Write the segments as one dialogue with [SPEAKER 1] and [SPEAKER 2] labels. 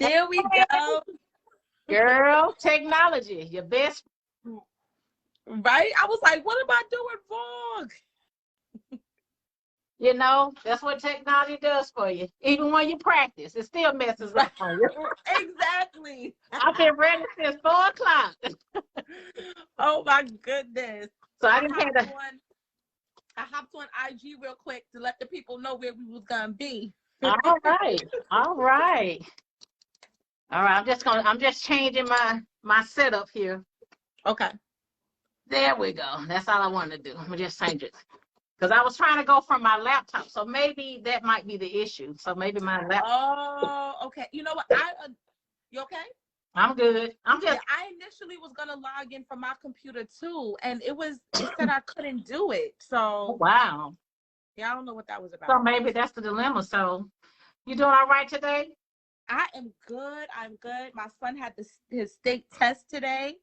[SPEAKER 1] There we go.
[SPEAKER 2] Girl, technology, your best.
[SPEAKER 1] Right? I was like, what am I doing wrong?
[SPEAKER 2] You know, that's what technology does for you. Even when you practice, it still messes up on you.
[SPEAKER 1] Exactly.
[SPEAKER 2] I've been ready since 4 o'clock.
[SPEAKER 1] Oh my goodness.
[SPEAKER 2] So I didn't have to.
[SPEAKER 1] I hopped on IG real quick to let the people know where we was gonna be.
[SPEAKER 2] All right. All right. All right. I'm just changing my setup here.
[SPEAKER 1] Okay.
[SPEAKER 2] There we go. That's all I wanted to do. I'm gonna just change it. Because I was trying to go from my laptop. So maybe that might be the issue. So maybe my laptop.
[SPEAKER 1] Oh, okay. You know what? You okay?
[SPEAKER 2] I'm good.
[SPEAKER 1] Yeah, I initially was gonna log in from my computer too, and it said I couldn't do it. So
[SPEAKER 2] wow.
[SPEAKER 1] Yeah, I don't know what that was about.
[SPEAKER 2] So maybe that's the dilemma. So you doing all right today?
[SPEAKER 1] I am good. I'm good. My son had his state test today.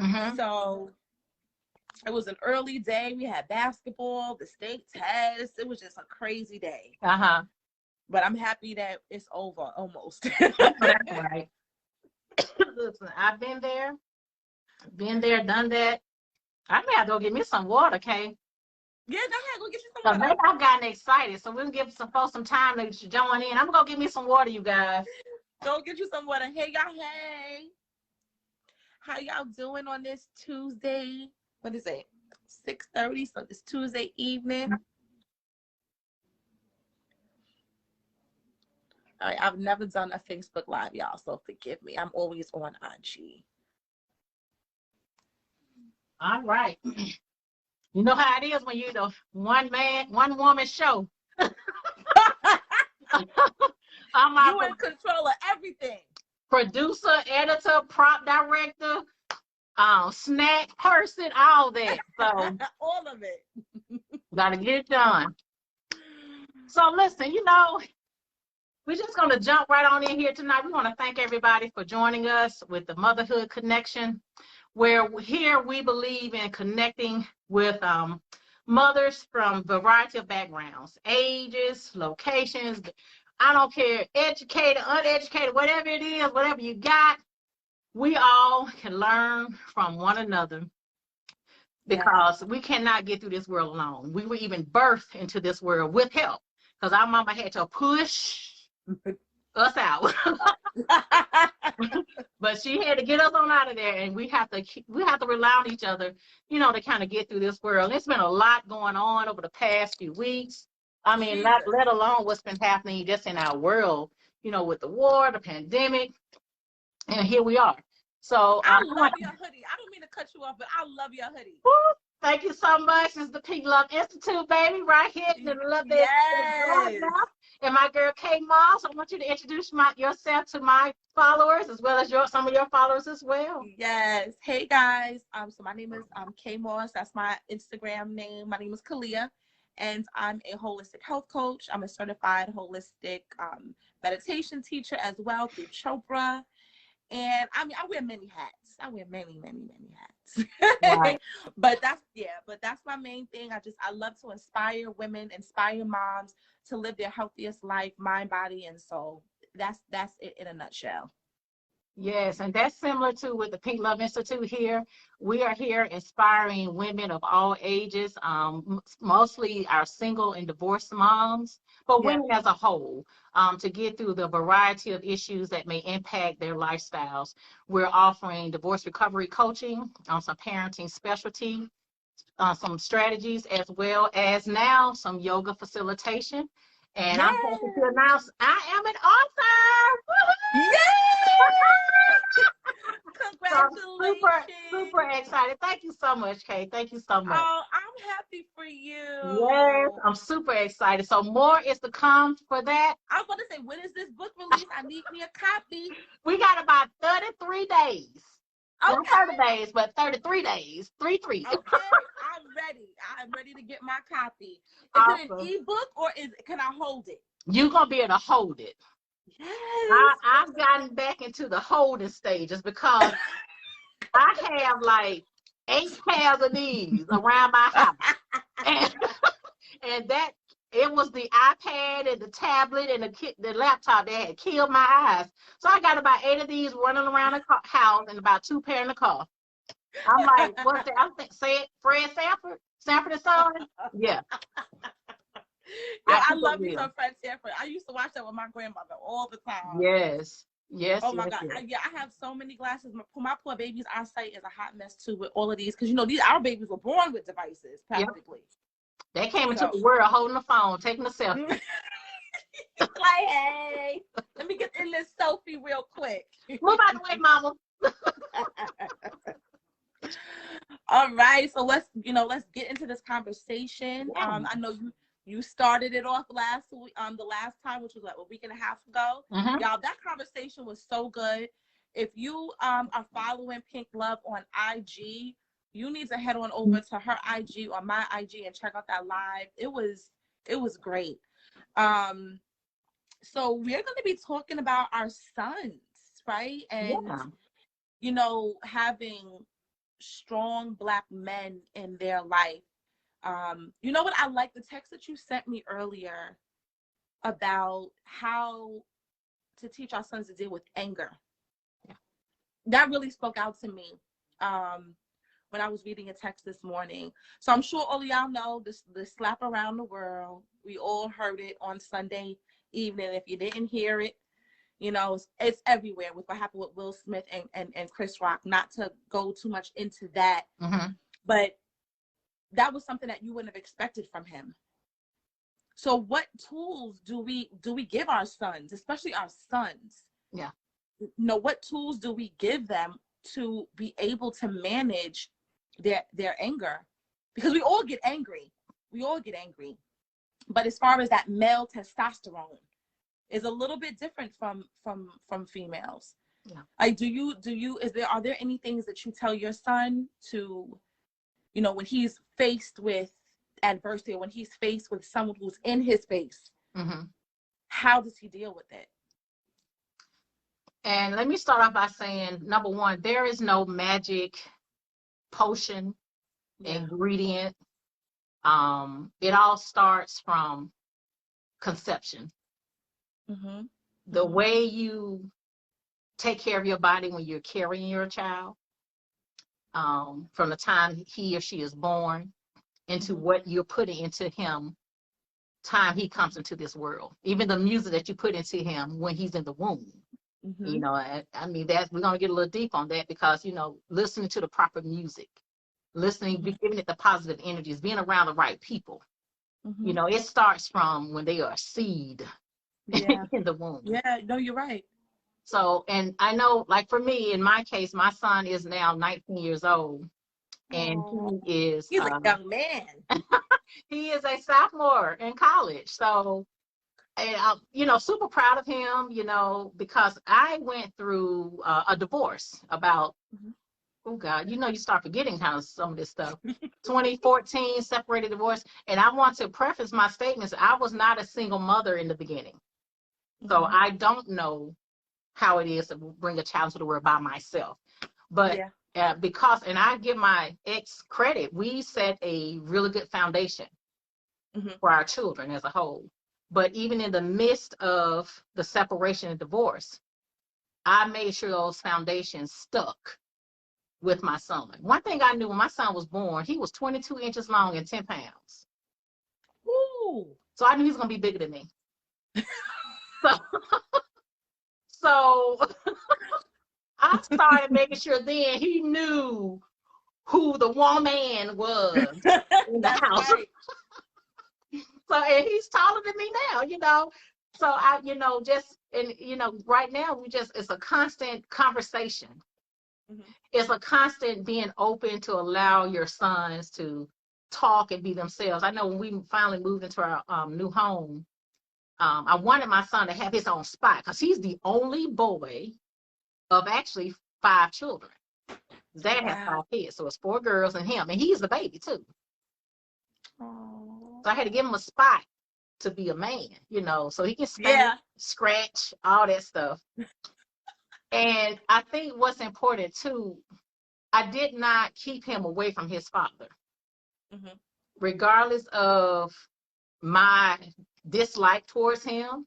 [SPEAKER 2] Mm-hmm.
[SPEAKER 1] So it was an early day. We had basketball, the state test. It was just a crazy day.
[SPEAKER 2] Uh-huh.
[SPEAKER 1] But I'm happy that it's over almost.
[SPEAKER 2] That's right. Listen, I've been there, done that. I may have to go get me some water, okay?
[SPEAKER 1] Yeah, go ahead. Go get you some water.
[SPEAKER 2] Maybe I've gotten excited, so we can give some folks some time to join in. I'm going to go get me some water, you guys.
[SPEAKER 1] Go get you some water. Hey, y'all. Hey. How y'all doing on this Tuesday? What is it? 6:30, so it's Tuesday evening. All right, I've never done a Facebook Live, y'all, so forgive me. I'm always on IG.
[SPEAKER 2] All right. You know how it is when you're the one woman show.
[SPEAKER 1] You in control of everything.
[SPEAKER 2] Producer, editor, prop director, snack person, all that. So
[SPEAKER 1] all of it.
[SPEAKER 2] Gotta get it done. So listen, you know, we're just gonna jump right on in here tonight. We want to thank everybody for joining us with the Motherhood Connection, where here we believe in connecting with mothers from a variety of backgrounds, ages, locations. I don't care, educated, uneducated, whatever it is, whatever you got, we all can learn from one another because we cannot get through this world alone. We were even birthed into this world with help because our mama had to push us out. But she had to get us on out of there, and we have to rely on each other, you know, to kind of get through this world. There's been a lot going on over the past few weeks. I mean, not let alone what's been happening just in our world, you know, with the war, the pandemic, and here we are. So
[SPEAKER 1] I love your hoodie. I don't mean to cut you off, but I love your hoodie.
[SPEAKER 2] Woo, thank you so much. It's the Pink Love Institute, baby, right here. Yes. And my girl Kay Moss, I want you to introduce yourself to my followers as well as some of your followers as well.
[SPEAKER 1] Yes. Hey guys. So my name is Kay Moss. That's my Instagram name. My name is Kalia, and I'm a holistic health coach. I'm a certified holistic meditation teacher as well through Chopra. And I mean, I wear many hats. I wear many hats. Right. but that's my main thing. I love to inspire women, inspire moms to live their healthiest life, mind, body, and soul. That's it in a nutshell.
[SPEAKER 2] Yes, and that's similar to with the Pink Love Institute here. We are here inspiring women of all ages, mostly our single and divorced moms, but women as a whole, to get through the variety of issues that may impact their lifestyles. We're offering divorce recovery coaching, some parenting specialty, some strategies, as well as now some yoga facilitation. And I'm happy to announce I am an author.
[SPEAKER 1] Congratulations.
[SPEAKER 2] So super excited. Thank you so much, Kay. Thank you so much.
[SPEAKER 1] Oh, I'm happy for you.
[SPEAKER 2] Yes, I'm super excited. So more is to come for that.
[SPEAKER 1] I was about to say, when is this book released? I need me a copy.
[SPEAKER 2] We got about 33 days. Okay. Not 30 days, but 33 days. 3.
[SPEAKER 1] Okay, I'm ready to get my copy. Is it an ebook or can I hold it?
[SPEAKER 2] You're going to be able to hold it.
[SPEAKER 1] Yes.
[SPEAKER 2] I've gotten back into the holding stages because I have like 8 pairs of these around my house. And that it was the iPad and the tablet and the laptop that had killed my eyes. So I got about 8 of these running around the house and about 2 pair in the car. I'm like, what's that? I think, say it, Fred Sanford and Son? Yeah.
[SPEAKER 1] Yeah, I love me some Fred Sanford. I used to watch that with my grandmother all the time.
[SPEAKER 2] Yes. Yes.
[SPEAKER 1] Oh my
[SPEAKER 2] yes,
[SPEAKER 1] God.
[SPEAKER 2] yes.
[SPEAKER 1] I have so many glasses. My poor baby's eyesight is a hot mess too with all of these. Because, you know, our babies were born with devices, practically.
[SPEAKER 2] Yep. They came into the world holding the phone, taking a selfie.
[SPEAKER 1] Like, hey, let me get in this selfie real quick.
[SPEAKER 2] Move out the way, mama.
[SPEAKER 1] All right, so let's get into this conversation.
[SPEAKER 2] Yeah.
[SPEAKER 1] I know you started it off last week, the last time, which was like a week and a half ago.
[SPEAKER 2] Mm-hmm.
[SPEAKER 1] Y'all, that conversation was so good. If you are following Pink Love on IG, you need to head on over to her IG or my IG and check out that live. It was great. So we're going to be talking about our sons, right? And you know, having strong Black men in their life. You know what? I like the text that you sent me earlier about how to teach our sons to deal with anger.
[SPEAKER 2] Yeah.
[SPEAKER 1] That really spoke out to me when I was reading a text this morning. So I'm sure all of y'all know the slap around the world. We all heard it on Sunday evening. If you didn't hear it, you know, it's everywhere with what happened with Will Smith and Chris Rock. Not to go too much into that, but that was something that you wouldn't have expected from him. So what tools do we give our sons, especially our sons?
[SPEAKER 2] Yeah.
[SPEAKER 1] You know, what tools do we give them to be able to manage their anger? Because we all get angry. But as far as that male testosterone is a little bit different from females.
[SPEAKER 2] Yeah.
[SPEAKER 1] Like, are there any things that you tell your son to, you know, when he's faced with adversity or when he's faced with someone who's in his face, how does he deal with it?
[SPEAKER 2] And let me start off by saying, number one, there is no magic potion, ingredient. It all starts from conception. The way you take care of your body when you're carrying your child, from the time he or she is born into what you're putting into him time he comes into this world, even the music that you put into him when he's in the womb. You know, I mean, that we're going to get a little deep on that because, you know, listening to the proper music, giving it the positive energies, being around the right people. You know, it starts from when they are a seed in the womb.
[SPEAKER 1] Yeah, no, you're right.
[SPEAKER 2] So, and I know, like for me, in my case, my son is now 19 years old, and he's
[SPEAKER 1] a young man.
[SPEAKER 2] He is a sophomore in college. So, and I'm, you know, super proud of him, you know, because I went through a divorce about, oh God, you know, you start forgetting kind of some of this stuff. 2014, separated divorce. And I want to preface my statements. I was not a single mother in the beginning. So I don't know how it is to bring a child to the world by myself. But because, and I give my ex credit, we set a really good foundation for our children as a whole. But even in the midst of the separation and divorce, I made sure those foundations stuck with my son. One thing I knew when my son was born, he was 22 inches long and 10 pounds.
[SPEAKER 1] Ooh.
[SPEAKER 2] So I knew he was going to be bigger than me. So I started making sure then he knew who the woman was in the house. Right. So, and he's taller than me now, you know. So I, you know, right now it's a constant conversation. It's a constant being open to allow your sons to talk and be themselves. I know when we finally moved into our new home, I wanted my son to have his own spot because he's the only boy of actually 5 children. Dad has 5 kids, so it's 4 girls and him, and he's the baby too.
[SPEAKER 1] Aww.
[SPEAKER 2] So I had to give him a spot to be a man, you know, so he can scratch, all that stuff. And I think what's important too, I did not keep him away from his father. Regardless of my dislike towards him,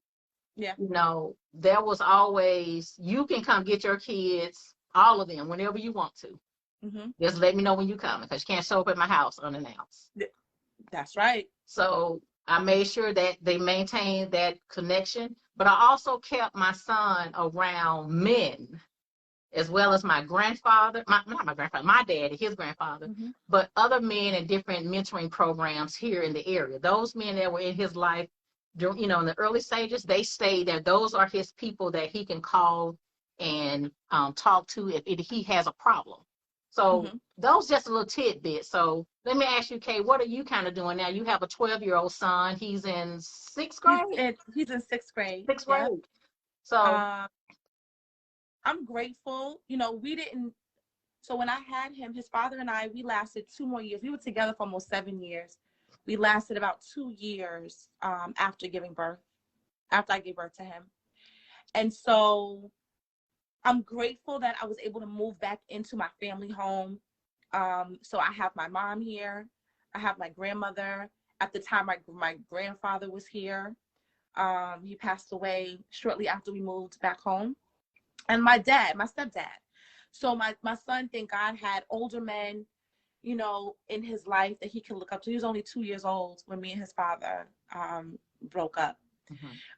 [SPEAKER 1] Yeah.
[SPEAKER 2] you know, there was always, you can come get your kids, all of them, whenever you want to. Just let me know when you coming, because you can't show up at my house unannounced.
[SPEAKER 1] That's right.
[SPEAKER 2] So I made sure that they maintained that connection, but I also kept my son around men, as well as my grandfather, not my grandfather, my daddy, his grandfather, but other men in different mentoring programs here in the area. Those men that were in his life, during, you know, in the early stages, they stayed there. Those are his people that he can call and talk to if he has a problem. So those just a little tidbit. So let me ask you, Kay, what are you kind of doing now? You have a 12-year-old son. He's in sixth grade?
[SPEAKER 1] He's in sixth grade.
[SPEAKER 2] Sixth grade. So
[SPEAKER 1] I'm grateful. You know, so when I had him, his father and I, we lasted 2 more years. We were together for almost 7 years. We lasted about 2 years after I gave birth to him. And so I'm grateful that I was able to move back into my family home. So I have my mom here. I have my grandmother. At the time, my grandfather was here. He passed away shortly after we moved back home. And my stepdad. So my son, thank God, had older men, you know, in his life that he could look up to. He was only 2 years old when me and his father broke up.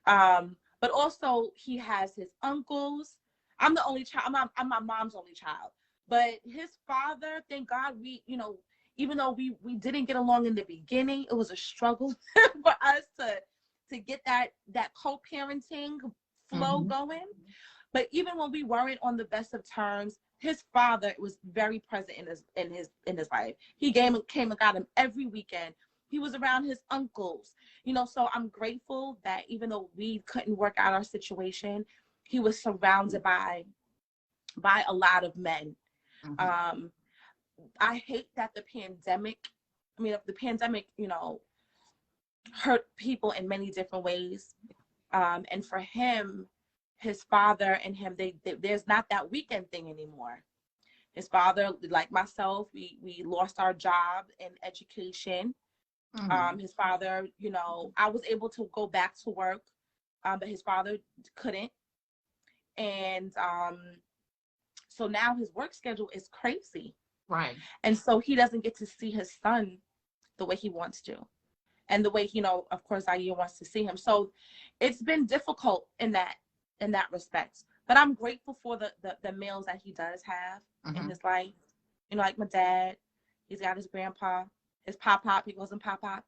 [SPEAKER 1] But also he has his uncles. I'm the only child. I'm my mom's only child. But his father, thank God, we, you know, even though we didn't get along in the beginning, it was a struggle for us to get that co-parenting flow going. But even when we weren't on the best of terms, his father was very present in his life. He came and got him every weekend. He was around his uncles, you know. So I'm grateful that even though we couldn't work out our situation, he was surrounded by a lot of men. I hate that the pandemic, you know, hurt people in many different ways. And for him, his father and him, there's not that weekend thing anymore. His father, like myself, we lost our job in education. His father, you know, I was able to go back to work, but his father couldn't. And so now his work schedule is crazy.
[SPEAKER 2] Right.
[SPEAKER 1] And so he doesn't get to see his son the way he wants to. And the way, you know, of course, Zaire wants to see him. So it's been difficult in that respect. But I'm grateful for the males that he does have in his life. You know, like my dad, he's got his grandpa, his pop-pop, he goes in pop-pop.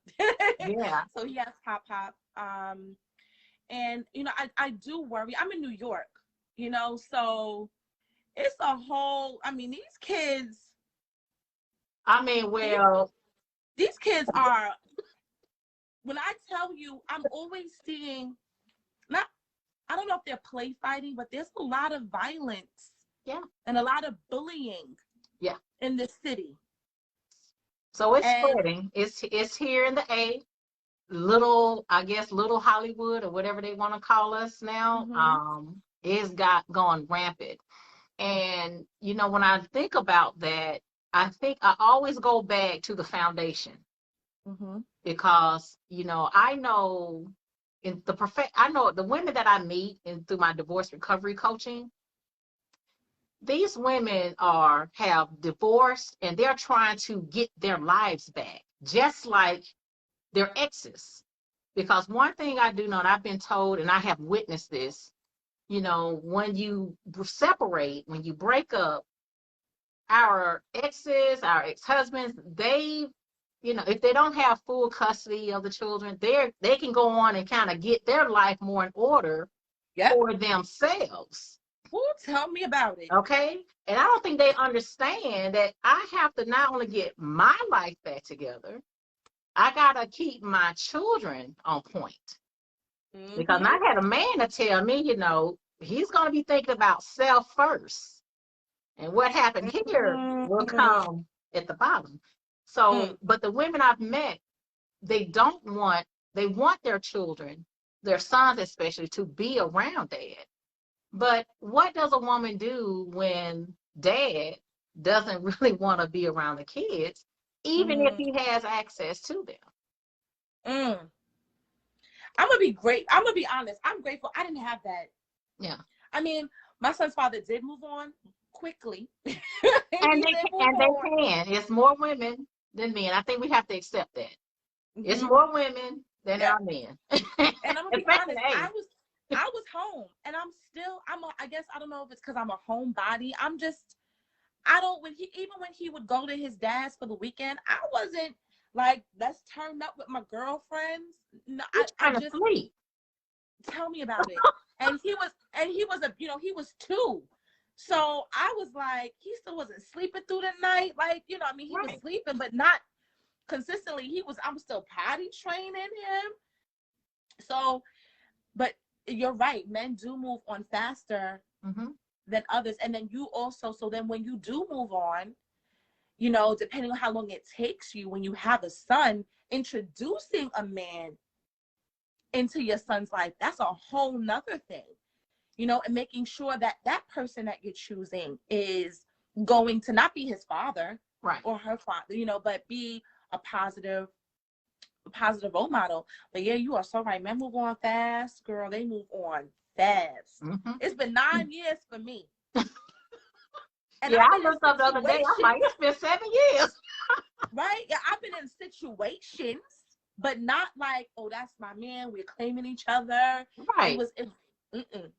[SPEAKER 2] Yeah.
[SPEAKER 1] So he has pop-pop. And, you know, I do worry. I'm in New York, you know, so it's a whole, I mean, these kids.
[SPEAKER 2] I mean, well.
[SPEAKER 1] These kids are, when I tell you, I'm always seeing, I don't know if they're play fighting, but there's a lot of violence.
[SPEAKER 2] Yeah.
[SPEAKER 1] And a lot of bullying.
[SPEAKER 2] Yeah.
[SPEAKER 1] In this city.
[SPEAKER 2] So it's spreading. It's here in the A. Little Hollywood or whatever they want to call us now. It's gone rampant. And, you know, when I think about that, I think I always go back to the foundation. Because, you know, I know the women that I meet through my divorce recovery coaching, these women have divorced and they're trying to get their lives back, just like their exes. Because one thing I do know, and I've been told, and I have witnessed this, you know, when you separate, when you break up, our exes, our ex-husbands, they, you know, if they don't have full custody of the children, they can go on and kind of get their life more in order for themselves.
[SPEAKER 1] Ooh, tell me about it.
[SPEAKER 2] Okay? And I don't think they understand that I have to not only get my life back together, I got to keep my children on point. Because I had a man to tell me, you know, he's going to be thinking about self first. And what happened here will come at the bottom. So, but the women I've met, they want their children, their sons especially, to be around dad. But what does a woman do when dad doesn't really want to be around the kids, even if he has access to them?
[SPEAKER 1] I'm gonna be great. I'm gonna be honest. I'm grateful. I didn't have that.
[SPEAKER 2] Yeah.
[SPEAKER 1] I mean, my son's father did move on quickly.
[SPEAKER 2] And they can. It's more women than men. I think we have to accept that. Mm-hmm. It's more women than there are men.
[SPEAKER 1] And I'm gonna be honest. I was home, and I guess I don't know if it's because I'm a homebody. Even when he would go to his dad's for the weekend, I wasn't like, let's turn up with my girlfriends. No, I just
[SPEAKER 2] sleep.
[SPEAKER 1] Tell me about it. And he was he was 2. So I was like, he still wasn't sleeping through the night. Like, he was sleeping, but not consistently. I'm still potty training him. So, but you're right. Men do move on faster than others. And then so then when you do move on, depending on how long it takes you, when you have a son, introducing a man into your son's life, that's a whole nother thing, and making sure that that person that you're choosing is going to not be his father or her father, but be a positive role model. But yeah, you are so right. Men move on fast, girl. They move on fast. It's been 9 years for me. And
[SPEAKER 2] yeah, I looked up the other day. I'm like, it's been 7 years.
[SPEAKER 1] Right? Yeah, I've been in situations, but not like, oh, that's my man, we're claiming each other.
[SPEAKER 2] Right.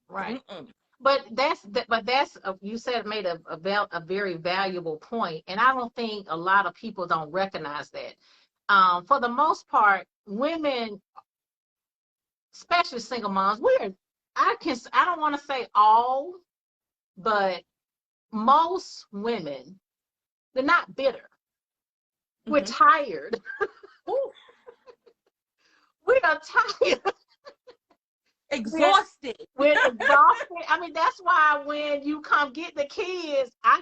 [SPEAKER 2] Right. But that's you said made a very valuable point, and I don't think a lot of people don't recognize that. For the most part, women, especially single moms, I don't want to say all, but most women, they're not bitter. We're tired. We are tired.
[SPEAKER 1] Exhausted.
[SPEAKER 2] We're exhausted. I mean, that's why when you come get the kids, I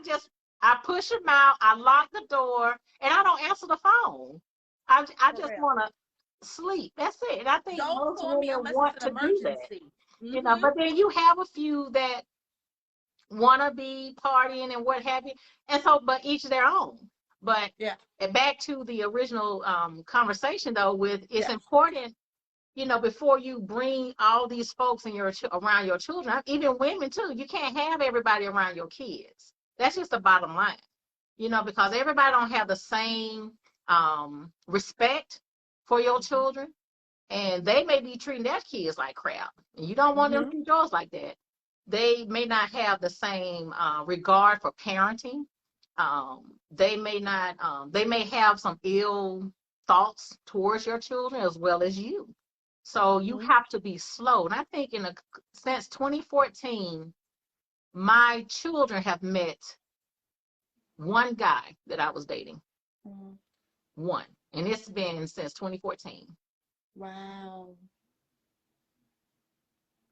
[SPEAKER 2] push them out, I lock the door, and I don't answer the phone. I just want to sleep. That's it. And I think most women want to do that. But then you have a few that want to be partying and what have you. And so, but each their own. But back to the original conversation, though, it's important, before you bring all these folks around your children, even women too, you can't have everybody around your kids. That's just the bottom line, because everybody don't have the same respect for your children, and they may be treating their kids like crap, and you don't want them to treat yours like that. They may not have the same regard for parenting. They may have some ill thoughts towards your children as well as you. So you have to be slow. And I think since 2014, my children have met one guy that I was dating. One. And it's been since 2014.
[SPEAKER 1] Wow.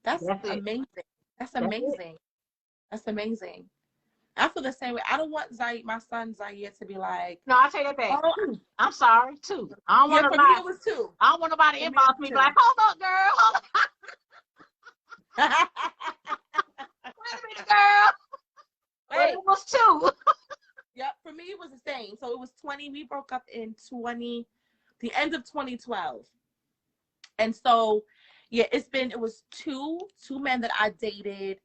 [SPEAKER 1] That's amazing. That's amazing. That's amazing. I feel the same way. I don't want my son Zaire to be like.
[SPEAKER 2] No, I'll take that back. Oh, I'm sorry, 2. I don't want nobody.
[SPEAKER 1] It was 2.
[SPEAKER 2] I don't want nobody to inbox me like, hold up, girl. Hold up. Wait a minute, girl. Wait. It was 2.
[SPEAKER 1] Yep, for me it was the same. So it was 20. We broke up in the end of 2012. And so, yeah, it was two men that I dated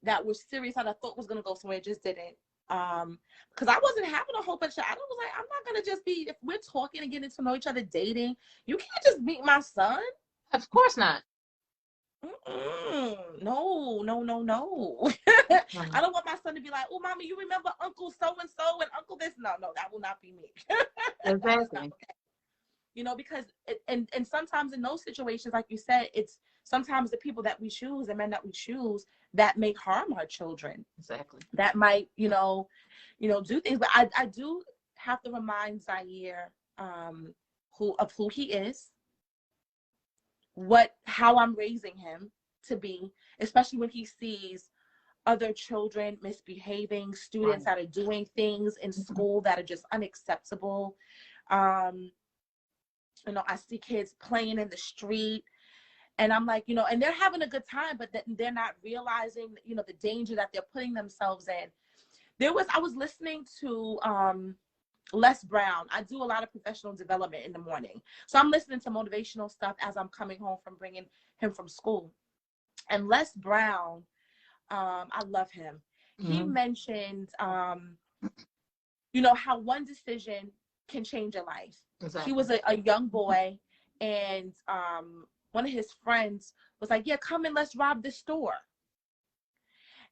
[SPEAKER 1] that were serious and I thought was going to go somewhere. It just didn't. Because I wasn't having a whole bunch of, I was like, I'm not going to just be, if we're talking and getting to know each other, dating, you can't just meet my son.
[SPEAKER 2] Of course not.
[SPEAKER 1] No. I don't want my son to be like, oh, mommy, you remember Uncle so-and-so and Uncle this? No, that will not be me.
[SPEAKER 2] Exactly.
[SPEAKER 1] Because, and sometimes in those situations, like you said, it's sometimes the people that we choose, the men that we choose, that may harm our children.
[SPEAKER 2] Exactly.
[SPEAKER 1] That might, do things. But I do have to remind Zaire who he is, how I'm raising him to be, especially when he sees other children misbehaving, students that are doing things in school that are just unacceptable. I see kids playing in the street. And I'm like, and they're having a good time, but they're not realizing, the danger that they're putting themselves in. I was listening to Les Brown. I do a lot of professional development in the morning. So I'm listening to motivational stuff as I'm coming home from bringing him from school. And Les Brown, I love him. He mentioned, how one decision can change your life.
[SPEAKER 2] Exactly.
[SPEAKER 1] He was a young boy, and one of his friends was like, yeah, come and let's rob this store.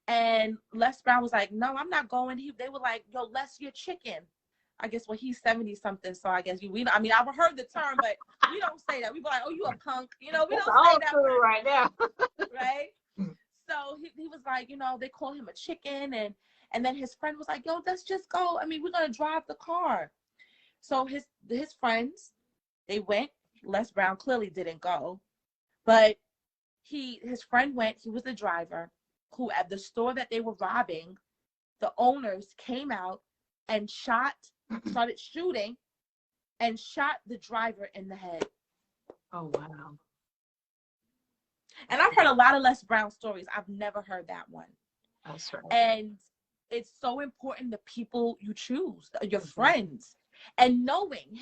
[SPEAKER 1] And Les Brown was like, no, I'm not going. They were like, yo, Les, you're chicken. I guess, well, he's 70 something. So I guess I've heard the term, but we don't say that. We be like, oh, you a punk. We don't say that word
[SPEAKER 2] right now.
[SPEAKER 1] right? So he was like, they call him a chicken. And then his friend was like, yo, let's just go. I mean, we're going to drive the car. So his friends, they went. Les Brown clearly didn't go. But his friend went. He was the driver, who at the store that they were robbing, the owners came out and started shooting and shot the driver in the head.
[SPEAKER 2] Oh, wow.
[SPEAKER 1] And I've heard a lot of Les Brown stories. I've never heard that one.
[SPEAKER 2] That's right.
[SPEAKER 1] And it's so important, the people you choose, your friends, and knowing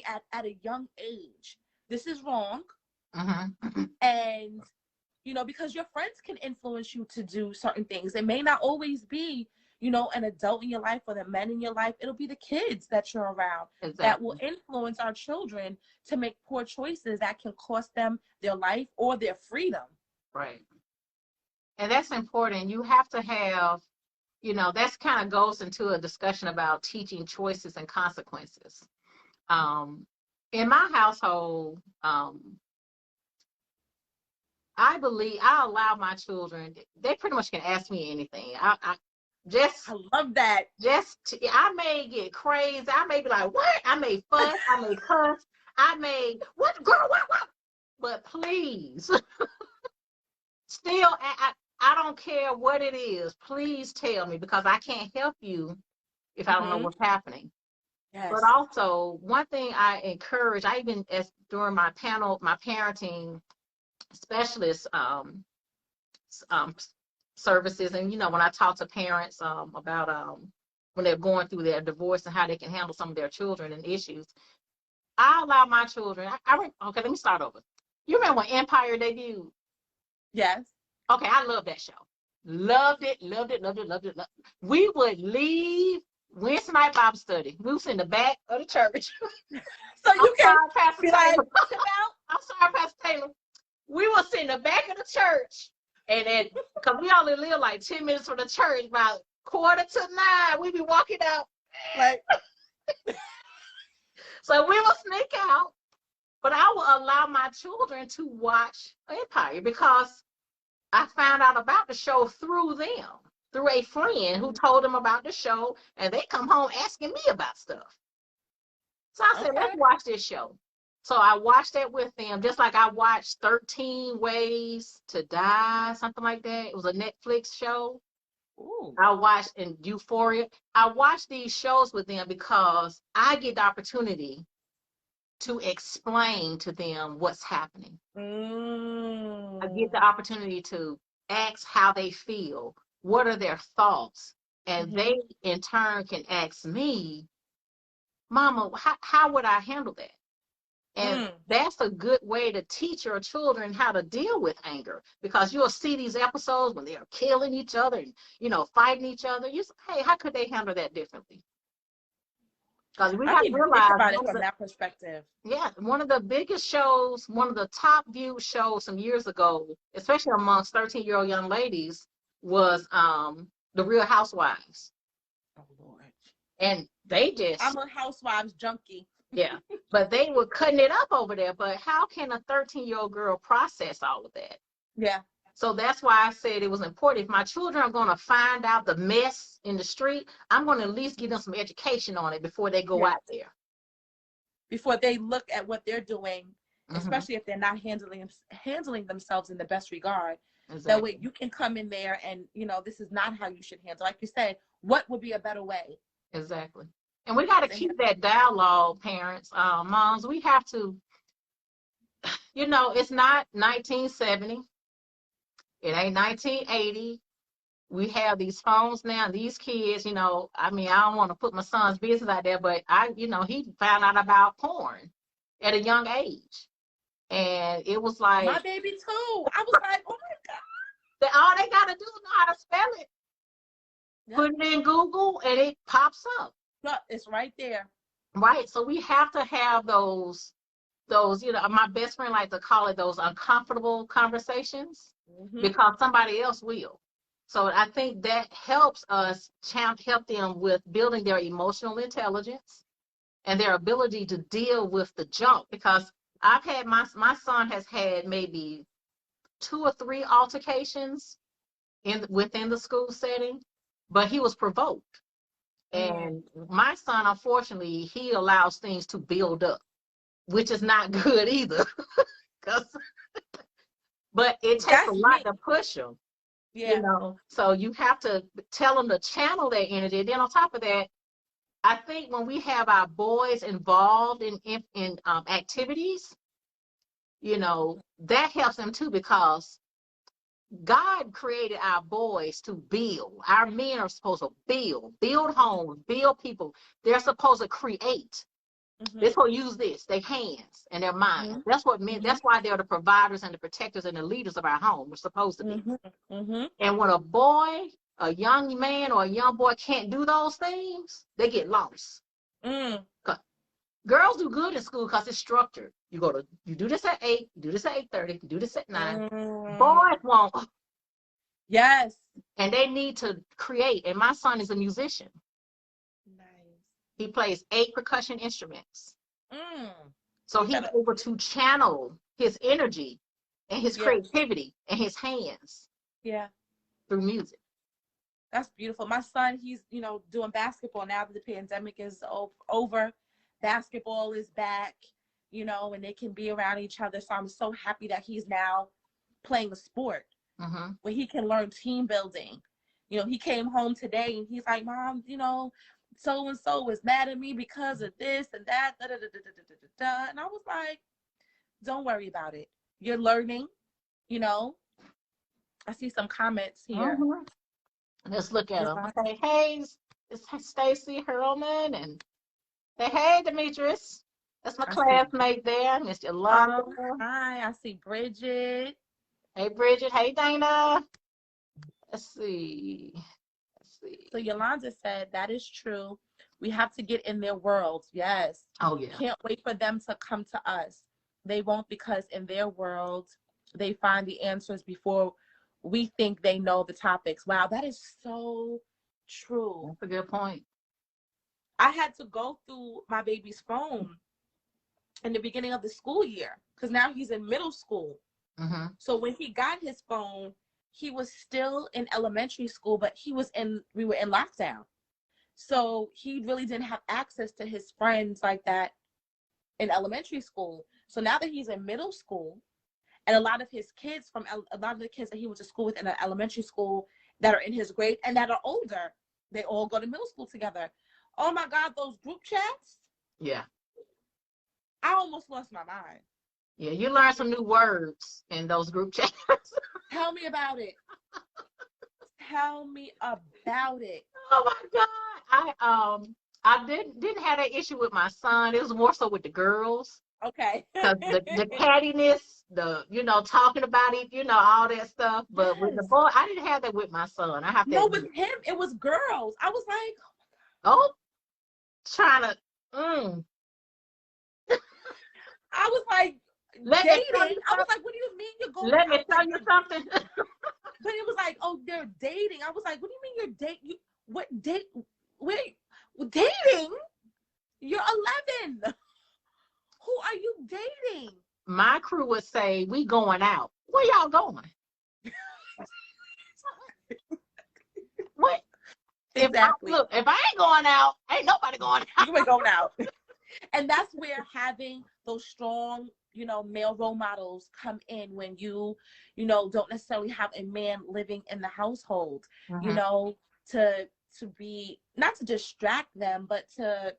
[SPEAKER 1] at a young age, this is wrong. And, because your friends can influence you to do certain things. It may not always be, an adult in your life or the men in your life. It'll be the kids that you're around that will influence our children to make poor choices that can cost them their life or their freedom.
[SPEAKER 2] Right. And that's important. You have to have, that's kind of goes into a discussion about teaching choices and consequences. In my household, I believe I allow my children, they pretty much can ask me anything. I
[SPEAKER 1] love that.
[SPEAKER 2] I may get crazy. I may be like, what? I may fuss. I may cuss. What, girl, what? But please, still, I don't care what it is. Please tell me, because I can't help you if I don't know what's happening. Yes. But also, one thing I encourage, during my parenting specialist services, and when I talk to parents about when they're going through their divorce and how they can handle some of their children and issues, I allow my children. Okay, let me start over. You remember when Empire debuted?
[SPEAKER 1] Yes.
[SPEAKER 2] Okay, I love that show. Loved it. We would leave Wednesday night Bible study. We was in the back of the church.
[SPEAKER 1] So you can be like,
[SPEAKER 2] I'm sorry, Pastor Taylor. We would sit in the back of the church. And then, because we only live like 10 minutes from the church, about 8:45, we be walking out. Like, so we will sneak out, but I will allow my children to watch Empire, because I found out about the show through a friend who told them about the show, and they come home asking me about stuff. So I said, let's watch this show. So I watched that with them, just like I watched 13 Ways to Die, something like that. It was a Netflix show. Ooh. I watched in Euphoria. I watched these shows with them because I get the opportunity to explain to them what's happening. I get the opportunity to ask how they feel. What are their thoughts? And they, in turn, can ask me, Mama, how would I handle that? And that's a good way to teach your children how to deal with anger, because you'll see these episodes when they're killing each other and, fighting each other. You say, hey, how could they handle that differently? Because we have to realize
[SPEAKER 1] about it from that perspective.
[SPEAKER 2] Yeah, one of the biggest shows, one of the top viewed shows some years ago, especially amongst 13-year-old young ladies, was The Real Housewives.
[SPEAKER 1] Oh, Lord.
[SPEAKER 2] And I'm
[SPEAKER 1] a Housewives junkie.
[SPEAKER 2] Yeah, but they were cutting it up over there. But how can a 13-year-old girl process all of that?
[SPEAKER 1] Yeah.
[SPEAKER 2] So that's why I said it was important. If my children are going to find out the mess in the street, I'm going to at least give them some education on it before they go out there. Before
[SPEAKER 1] they look at what they're doing, especially if they're not handling themselves in the best regard. Exactly. That way you can come in there and, this is not how you should handle. Like you said, what would be a better way?
[SPEAKER 2] Exactly. And we got to keep that dialogue, parents, moms. We have to, it's not 1970. It ain't 1980. we have these phones now. These kids, I mean, I don't want to put my son's business out there, but he found out about porn at a young age. And it was like,
[SPEAKER 1] my baby too. I was like, oh my God.
[SPEAKER 2] all they got to do is know how to spell it. Yep. Put it in Google and it pops up.
[SPEAKER 1] Look, it's right there.
[SPEAKER 2] Right. So we have to have those, my best friend likes to call it those uncomfortable conversations, because somebody else will. So I think that helps us help them with building their emotional intelligence and their ability to deal with the junk. Because I've had my son has had maybe 2 or 3 altercations within the school setting, but he was provoked. And my son, unfortunately, he allows things to build up, which is not good either. But it takes a lot to push them. Yeah. So you have to tell them to channel their energy. Then on top of that, I think when we have our boys involved in activities, that helps them too, because God created our boys to build. Our men are supposed to build homes, build people. They're supposed to create. They're supposed to use their hands and their mind. That's what men, that's why they're the providers and the protectors and the leaders of our home. We're supposed to be. And when a young man or a young boy can't do those things, they get lost. Girls do good in school because it's structured. You do this at 8, you do this at 8:30, you do this at 9. Boys won't.
[SPEAKER 1] Yes.
[SPEAKER 2] And they need to create. And my son is a musician.
[SPEAKER 1] Nice.
[SPEAKER 2] He plays 8 percussion instruments. So he's able to channel his energy and his creativity and his hands.
[SPEAKER 1] Yeah.
[SPEAKER 2] Through music.
[SPEAKER 1] That's beautiful. My son, he's, doing basketball now that the pandemic is over. Basketball is back, and they can be around each other. So I'm so happy that he's now playing a sport where he can learn team building. He came home today and he's like, Mom, so-and-so was mad at me because of this and that. And I was like, don't worry about it. You're learning, I see some comments here.
[SPEAKER 2] Let's look at them. Okay, hey, it's Stacy Hurlman, and hey, Demetrius. That's my classmate there, Miss Yolanda.
[SPEAKER 1] Hi, I see Bridget.
[SPEAKER 2] Hey, Bridget. Hey, Dana. Let's see.
[SPEAKER 1] So Yolanda said, that is true. We have to get in their worlds. Yes.
[SPEAKER 2] Oh, yeah.
[SPEAKER 1] Can't wait for them to come to us. They won't, because in their world, they find the answers before we think they know the topics. Wow, that is so true.
[SPEAKER 2] That's a good point.
[SPEAKER 1] I had to go through my baby's phone in the beginning of the school year, because now he's in middle school. So when he got his phone, he was still in elementary school, but we were in lockdown. So he really didn't have access to his friends like that in elementary school. So now that he's in middle school, and a lot of the kids that he went to school with in an elementary school that are in his grade and that are older, they all go to middle school together. Oh my God, those group chats.
[SPEAKER 2] Yeah.
[SPEAKER 1] I almost lost my mind.
[SPEAKER 2] Yeah, you learn some new words in those group chats.
[SPEAKER 1] Tell me about it. Tell me about it.
[SPEAKER 2] Oh my God. I didn't have that issue with my son. It was more so with the girls.
[SPEAKER 1] Okay.
[SPEAKER 2] Because the cattiness, talking about it, all that stuff. But with the boy, I didn't have that with my son. I have to.
[SPEAKER 1] No, with him, it was girls. I was like,
[SPEAKER 2] oh, trying to.
[SPEAKER 1] I was like, dating. I was like, what do you mean you're going?
[SPEAKER 2] Let me tell you something.
[SPEAKER 1] But it was like, oh, they're dating. I was like, what do you mean you're dating? What date? Wait, dating? You're 11. Who are you dating?
[SPEAKER 2] My crew would say, we going out. Where y'all going? What?
[SPEAKER 1] Exactly.
[SPEAKER 2] If I ain't going out, ain't nobody going out.
[SPEAKER 1] You ain't going out. And that's where having those strong, male role models come in, when you don't necessarily have a man living in the household, to be, not to distract them, but to,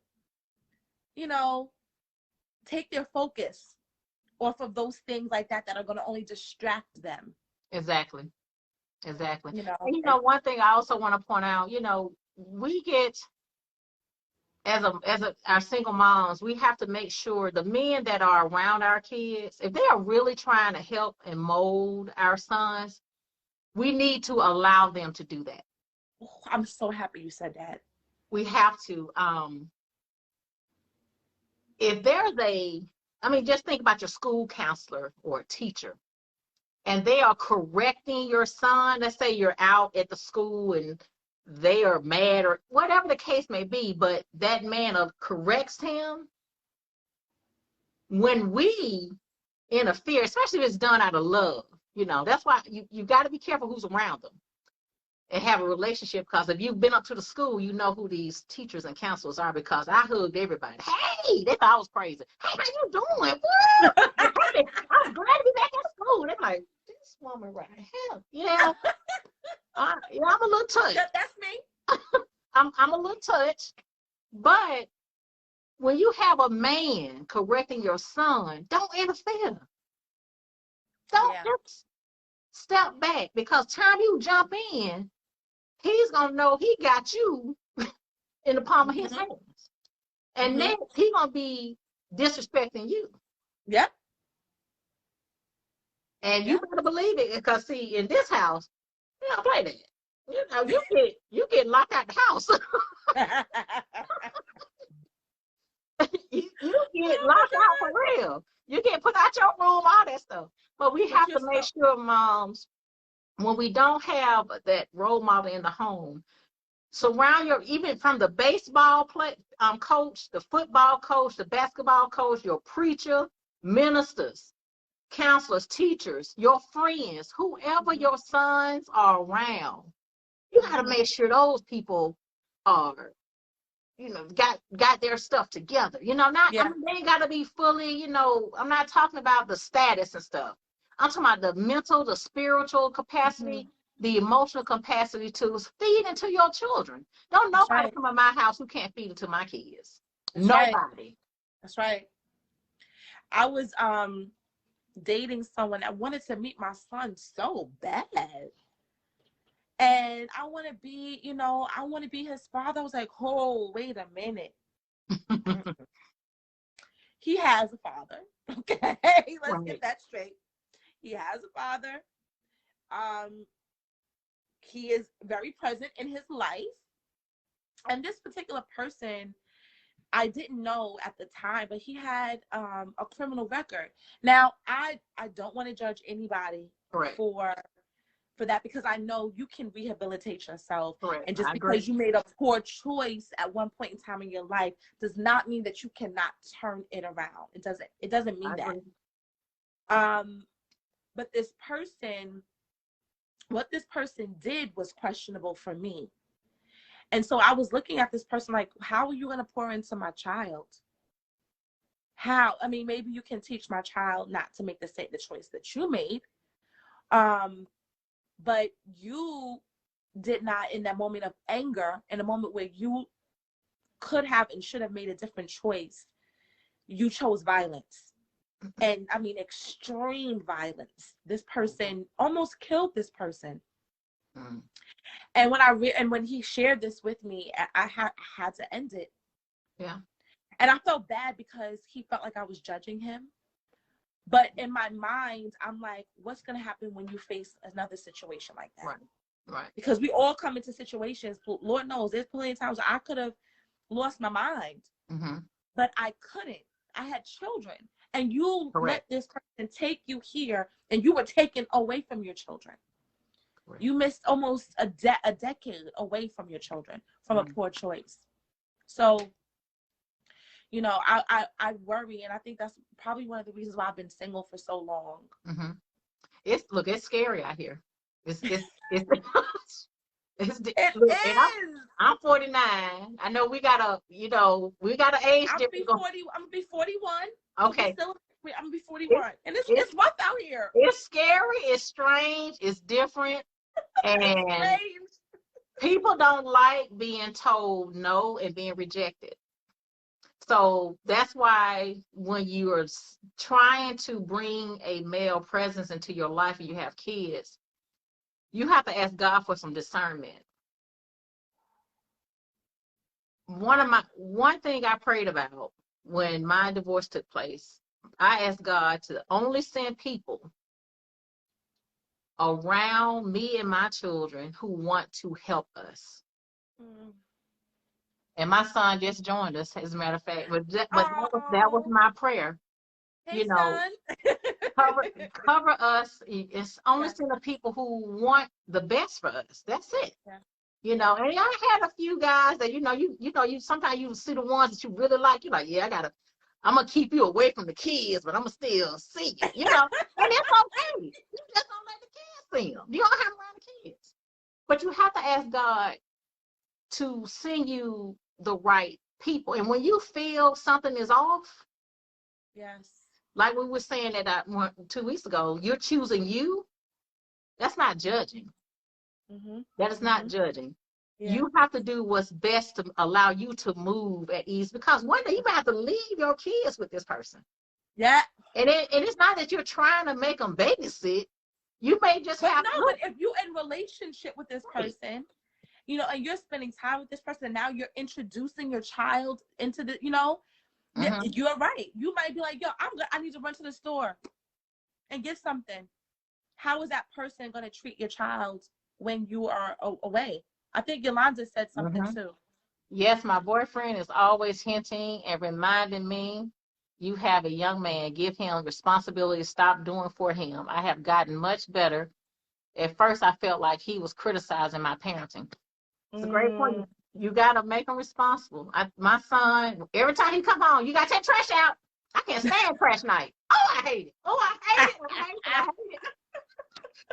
[SPEAKER 1] take their focus off of those things like that are going to only distract them.
[SPEAKER 2] Exactly. Exactly.
[SPEAKER 1] You know,
[SPEAKER 2] And one thing I also want to point out, we get as our single moms, we have to make sure the men that are around our kids, if they are really trying to help and mold our sons, we need to allow them to do that.
[SPEAKER 1] oh, I'm so happy you said that.
[SPEAKER 2] We have to. If there's just think about your school counselor or teacher, and they are correcting your son. Let's say you're out at the school and they are mad or whatever the case may be, but that man corrects him. When we interfere, especially if it's done out of love, that's why you got to be careful who's around them and have a relationship, because if you've been up to the school, you know who these teachers and counselors are, because I hugged everybody. Hey, they thought I was crazy. Hey, how you doing? What? I'm glad to be back at school. They're like, this woman right here. Yeah. I'm a little touched.
[SPEAKER 1] That's me.
[SPEAKER 2] I'm a little touched. But when you have a man correcting your son, don't interfere. Don't just step back, because time you jump in, he's gonna know he got you in the palm of his hands, and then he's gonna be disrespecting you.
[SPEAKER 1] Yep.
[SPEAKER 2] And you better believe it, because see, in this house, you don't play that. You get locked out the house. you get locked out for real. You get put out your room, all that stuff. But we have to make sure, moms, when we don't have that role model in the home, surround even from the baseball coach, the football coach, the basketball coach, your preacher, ministers, counselors, teachers, your friends, whoever your sons are around, you got to make sure those people are, got their stuff together. They ain't got to be fully, I'm not talking about the status and stuff. I'm talking about the mental, the spiritual capacity, the emotional capacity to feed into your children. Don't nobody come in my house who can't feed into my kids. Nobody.
[SPEAKER 1] That's right. I was dating someone that wanted to meet my son so bad. And I want to be, I want to be his father. I was like, oh, wait a minute. He has a father. Okay. Let's get that straight. He has a father. He is very present in his life. And this particular person, I didn't know at the time, but he had a criminal record. Now, I don't want to judge anybody for that, because I know you can rehabilitate yourself.
[SPEAKER 2] Correct.
[SPEAKER 1] And just because you made a poor choice at one point in time in your life does not mean that you cannot turn it around. It doesn't mean that. But this person, what this person did was questionable for me. And so I was looking at this person like, how are you going to pour into my child? How? I mean, maybe you can teach my child not to make the choice that you made. But you did not, in that moment of anger, in a moment where you could have and should have made a different choice, you chose violence. And I mean, extreme violence. This person almost killed this person. And when he shared this with me, I had to end it.
[SPEAKER 2] Yeah.
[SPEAKER 1] And I felt bad because he felt like I was judging him. But in my mind, I'm like, what's going to happen when you face another situation like that?
[SPEAKER 2] Right.
[SPEAKER 1] Because we all come into situations, Lord knows, there's plenty of times I could have lost my mind. But I couldn't. I had children. And you let this person take you here, and you were taken away from your children. You missed almost a decade away from your children from a poor choice. So, I worry, and I think that's probably one of the reasons why I've been single for so long.
[SPEAKER 2] It's scary out here. It's I'm 49. I know we got a age difference.
[SPEAKER 1] I'm gonna be 41.
[SPEAKER 2] Okay.
[SPEAKER 1] I'm gonna be 41, and it's rough out here.
[SPEAKER 2] It's scary. It's strange. It's different, and people don't like being told no and being rejected. So that's why when you are trying to bring a male presence into your life and you have kids, you have to ask God for some discernment. One thing I prayed about when my divorce took place, I asked God to only send people around me and my children who want to help us.
[SPEAKER 1] Mm.
[SPEAKER 2] And my son just joined us, as a matter of fact. But that was
[SPEAKER 1] Oh,
[SPEAKER 2] my prayer.
[SPEAKER 1] hey,
[SPEAKER 2] You know,
[SPEAKER 1] son.
[SPEAKER 2] cover us. It's only
[SPEAKER 1] Yes.
[SPEAKER 2] send the people who want the best for us. That's it.
[SPEAKER 1] Yeah.
[SPEAKER 2] You know, and I had a few guys that you sometimes you see the ones that you really like. You're like, yeah, I'm gonna keep you away from the kids, but I'm gonna still see you. You know, and it's okay. You just don't let the kids see them. You don't have around the kids, but you have to ask God to send you the right people. And when you feel something is off,
[SPEAKER 1] Yes.
[SPEAKER 2] like we were saying that 2 weeks ago, you're choosing you. That's not judging.
[SPEAKER 1] Mm-hmm.
[SPEAKER 2] That is not
[SPEAKER 1] Mm-hmm.
[SPEAKER 2] judging.
[SPEAKER 1] Yeah.
[SPEAKER 2] You have to do what's best to allow you to move at ease, because one day you might have to leave your kids with this person.
[SPEAKER 1] Yeah.
[SPEAKER 2] And it's not that you're trying to make them babysit. You may just
[SPEAKER 1] But
[SPEAKER 2] have
[SPEAKER 1] no, but
[SPEAKER 2] look.
[SPEAKER 1] if you're in relationship with this
[SPEAKER 2] Right.
[SPEAKER 1] person, you know, and you're spending time with this person, and now you're introducing your child into the, you know,
[SPEAKER 2] Mm-hmm.
[SPEAKER 1] you're right. You might be like, yo, I need to run to the store and get something. How is that person going to treat your child when you are away? I think Yolanda said something
[SPEAKER 2] Mm-hmm.
[SPEAKER 1] too.
[SPEAKER 2] Yes, my boyfriend is always hinting and reminding me, you have a young man, give him responsibility, stop doing for him. I have gotten much better. At first, I felt like he was criticizing my parenting. It's a great point.
[SPEAKER 1] Mm.
[SPEAKER 2] You got to make him responsible. My son, every time he come home, you got to take trash out. I can't stand trash night. Oh, I hate it. Oh, I hate it. I hate it. I hate it.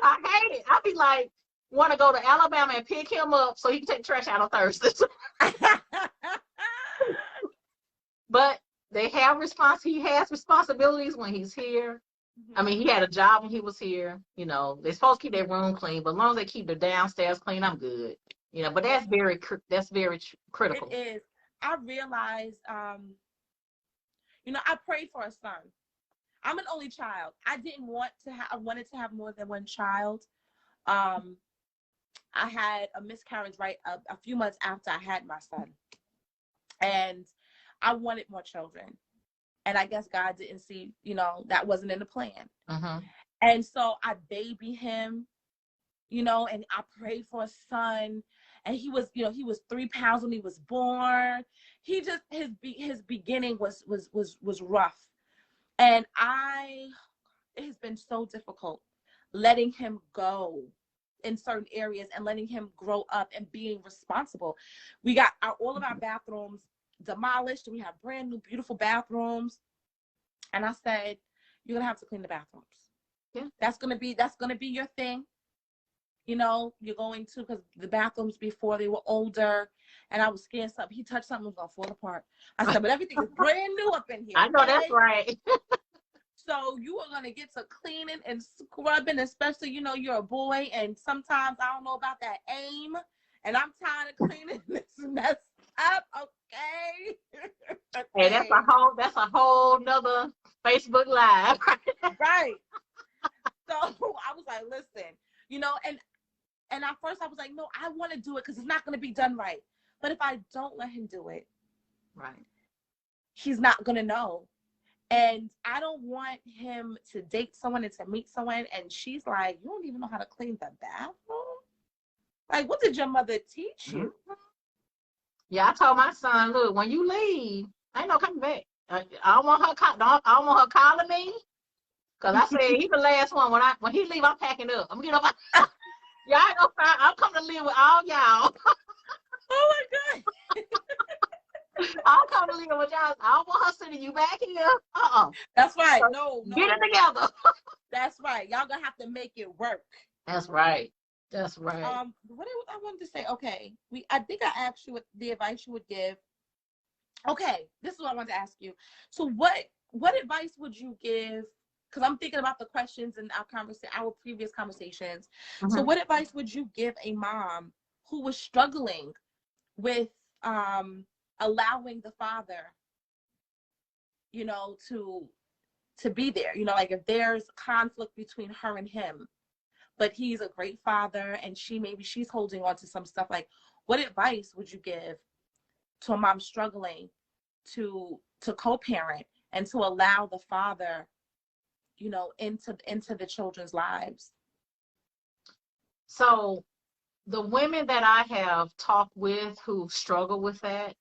[SPEAKER 2] I hate it. I be like, want to go to Alabama and pick him up so he can take the trash out on Thursdays. But they have he has responsibilities when he's here. I mean, he had a job when he was here. You know, they're supposed to keep their room clean, but as long as they keep the downstairs clean, I'm good. You know, but that's very critical.
[SPEAKER 1] It is. I realized, you know, I prayed for a son. I'm an only child. I didn't want to have, I wanted to have more than one child. Um, I had a miscarriage right a few months after I had my son. And I wanted more children. And I guess God didn't see, you know, that wasn't in the plan.
[SPEAKER 2] Mm-hmm.
[SPEAKER 1] And so I baby him, you know, and I prayed for a son. And he was, you know, he was 3 pounds when he was born. He just his beginning was rough. And it has been so difficult letting him go in certain areas and letting him grow up and being responsible. We got all of our bathrooms demolished. We have brand new, beautiful bathrooms. And I said, you're gonna have to clean the bathrooms.
[SPEAKER 2] Yeah.
[SPEAKER 1] That's gonna be your thing. You know, you're going to, because the bathrooms before they were older, and I was scared something. He touched something, was gonna fall apart. I said, but everything is brand new up in here.
[SPEAKER 2] I know,
[SPEAKER 1] okay?
[SPEAKER 2] that's right.
[SPEAKER 1] So you are gonna get to cleaning and scrubbing, especially, you know, you're a boy, and sometimes I don't know about that aim, and I'm tired of cleaning this mess up. Okay. Okay.
[SPEAKER 2] Hey, that's a whole nother Facebook Live.
[SPEAKER 1] Right. So I was like, listen, you know, and at first I was like, no, I want to do it because it's not going to be done right. But if I don't let him do it,
[SPEAKER 2] Right,
[SPEAKER 1] he's not going to know. And I don't want him to date someone and to meet someone, and she's like, you don't even know how to clean the bathroom? Like, what did your mother teach you?
[SPEAKER 2] mm-hmm. Yeah, I told my son, look, when you leave, ain't no coming back. I don't want her I don't want her calling me, because I said he the last one. When he leave, I'm packing up. I'm getting up. Y'all ain't gonna find, I'm coming to live with all y'all.
[SPEAKER 1] Oh my God.
[SPEAKER 2] I'm coming to live with y'all. I don't want her sending you back here.
[SPEAKER 1] That's right. No.
[SPEAKER 2] Get it together.
[SPEAKER 1] That's right. Y'all gonna have to make it work.
[SPEAKER 2] That's right. That's right.
[SPEAKER 1] What I wanted to say, okay, I think I asked you what the advice you would give. Okay, this is what I wanted to ask you. So what advice would you give? Because I'm thinking about the questions in our previous conversations.
[SPEAKER 2] Mm-hmm.
[SPEAKER 1] So what advice would you give a mom who was struggling with allowing the father, you know, to be there? You know, like if there's conflict between her and him, but he's a great father, and she's holding on to some stuff. Like, what advice would you give to a mom struggling to co-parent and to allow the father, you know, into the children's lives?
[SPEAKER 2] So the women that I have talked with who struggle with that,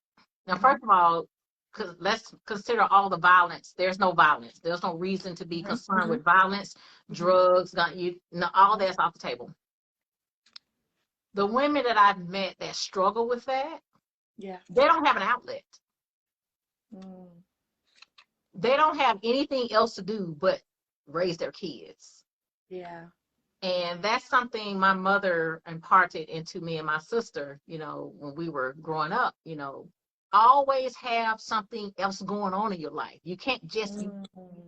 [SPEAKER 2] now, first of all, because let's consider all the violence. There's no violence. There's no reason to be concerned with violence, drugs, all that's off the table. The women that I've met that struggle with that,
[SPEAKER 1] yeah,
[SPEAKER 2] they don't have an outlet. They don't have anything else to do but raise their kids.
[SPEAKER 1] Yeah.
[SPEAKER 2] And that's something my mother imparted into me and my sister, you know, when we were growing up, you know, always have something else going on in your life. You can't just,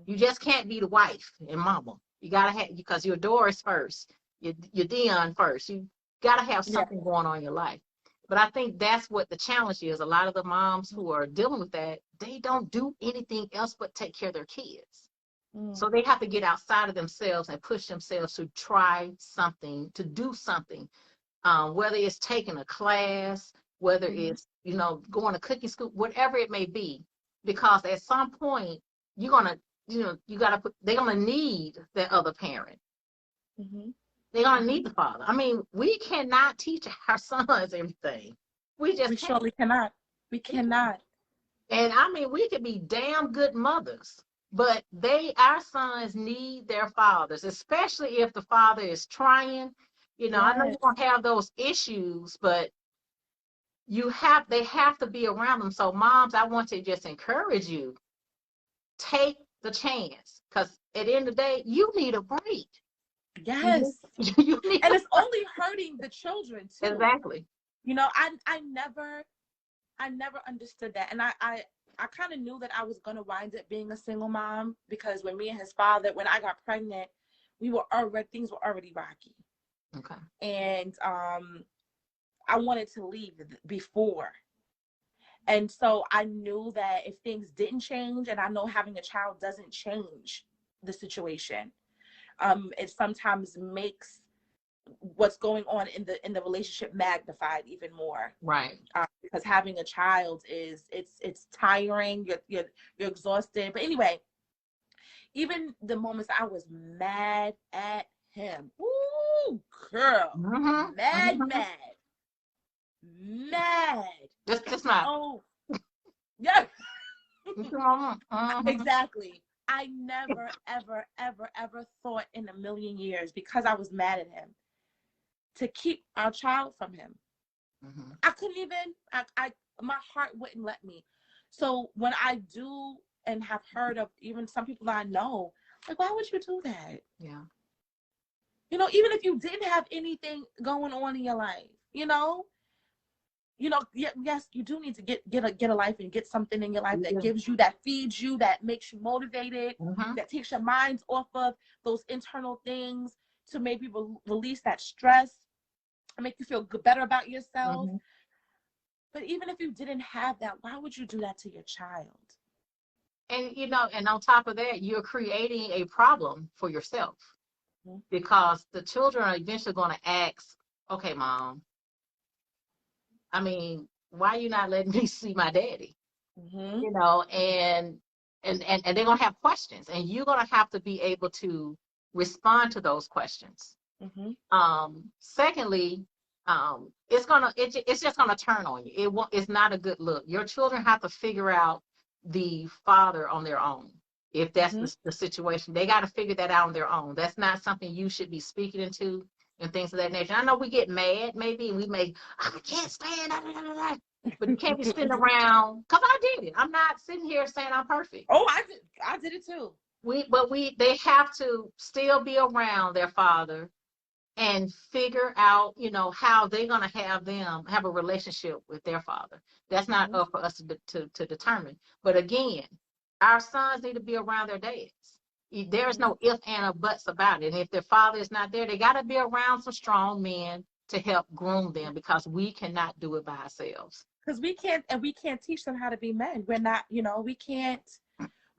[SPEAKER 2] you just can't be the wife and mama. You got to have, because your Doris first, your Dion first. You got to have something going on in your life. But I think that's what the challenge is. A lot of the moms who are dealing with that, they don't do anything else but take care of their kids. So they have to get outside of themselves and push themselves to try something, to do something, whether it's taking a class, whether it's, you know, going to cooking school, whatever it may be, because at some point you're going to, you know, they're going to need that other parent. They're going to need the father. I mean, we cannot teach our sons everything. We
[SPEAKER 1] surely cannot. We cannot.
[SPEAKER 2] And I mean, we could be damn good mothers, but our sons need their fathers, especially if the father is trying. You know, I know you're going to have those issues, but they have to be around them. So moms, I want to just encourage you, take the chance, because at the end of the day, you need a break.
[SPEAKER 1] Yes.
[SPEAKER 2] You need
[SPEAKER 1] and it's only hurting the children too.
[SPEAKER 2] Exactly.
[SPEAKER 1] You know, I never understood that. And I kind of knew that I was going to wind up being a single mom, because when me and his father, when I got pregnant, things were already rocky.
[SPEAKER 2] Okay.
[SPEAKER 1] And I wanted to leave before. And so I knew that if things didn't change, and I know having a child doesn't change the situation, it sometimes makes what's going on in the relationship magnified even more.
[SPEAKER 2] Right.
[SPEAKER 1] Because having a child it's tiring. You're exhausted. But anyway, even the moments I was mad at him, ooh, girl, mad.
[SPEAKER 2] Just not.
[SPEAKER 1] Oh, yeah. Exactly. I never, ever thought in a million years, because I was mad at him, to keep our child from him. I couldn't even, my heart wouldn't let me. So when I do, and have heard of even some people that I know, like, why would you do that?
[SPEAKER 2] Yeah.
[SPEAKER 1] You know, even if you didn't have anything going on in your life, you know, yes, you do need to get a life and get something in your life that gives you, that feeds you, that makes you motivated, that takes your minds off of those internal things, to maybe release that stress and make you feel better about yourself. But even if you didn't have that, why would you do that to your child?
[SPEAKER 2] And, you know, and on top of that, you're creating a problem for yourself, because the children are eventually going to ask, okay, mom, I mean, why are you not letting me see my daddy? You know, and they're going to have questions, and you're going to have to be able to respond to those questions. Secondly, it's just going to turn on you. It's not a good look. Your children have to figure out the father on their own. If that's the situation, they got to figure that out on their own. That's not something you should be speaking into, and things of that nature. I know we get mad, maybe, and we may, I can't stand that, but you can't be sitting around, because I did it. I'm not sitting here saying I'm perfect.
[SPEAKER 1] Oh, I did it too.
[SPEAKER 2] They have to still be around their father and figure out, you know, how they're going to have a relationship with their father. That's not up for us to determine. But again, our sons need to be around their dads. There's no if and or buts about it. And if their father is not there, they got to be around some strong men to help groom them, because we cannot do it by ourselves.
[SPEAKER 1] Because we can't teach them how to be men. We're not, you know,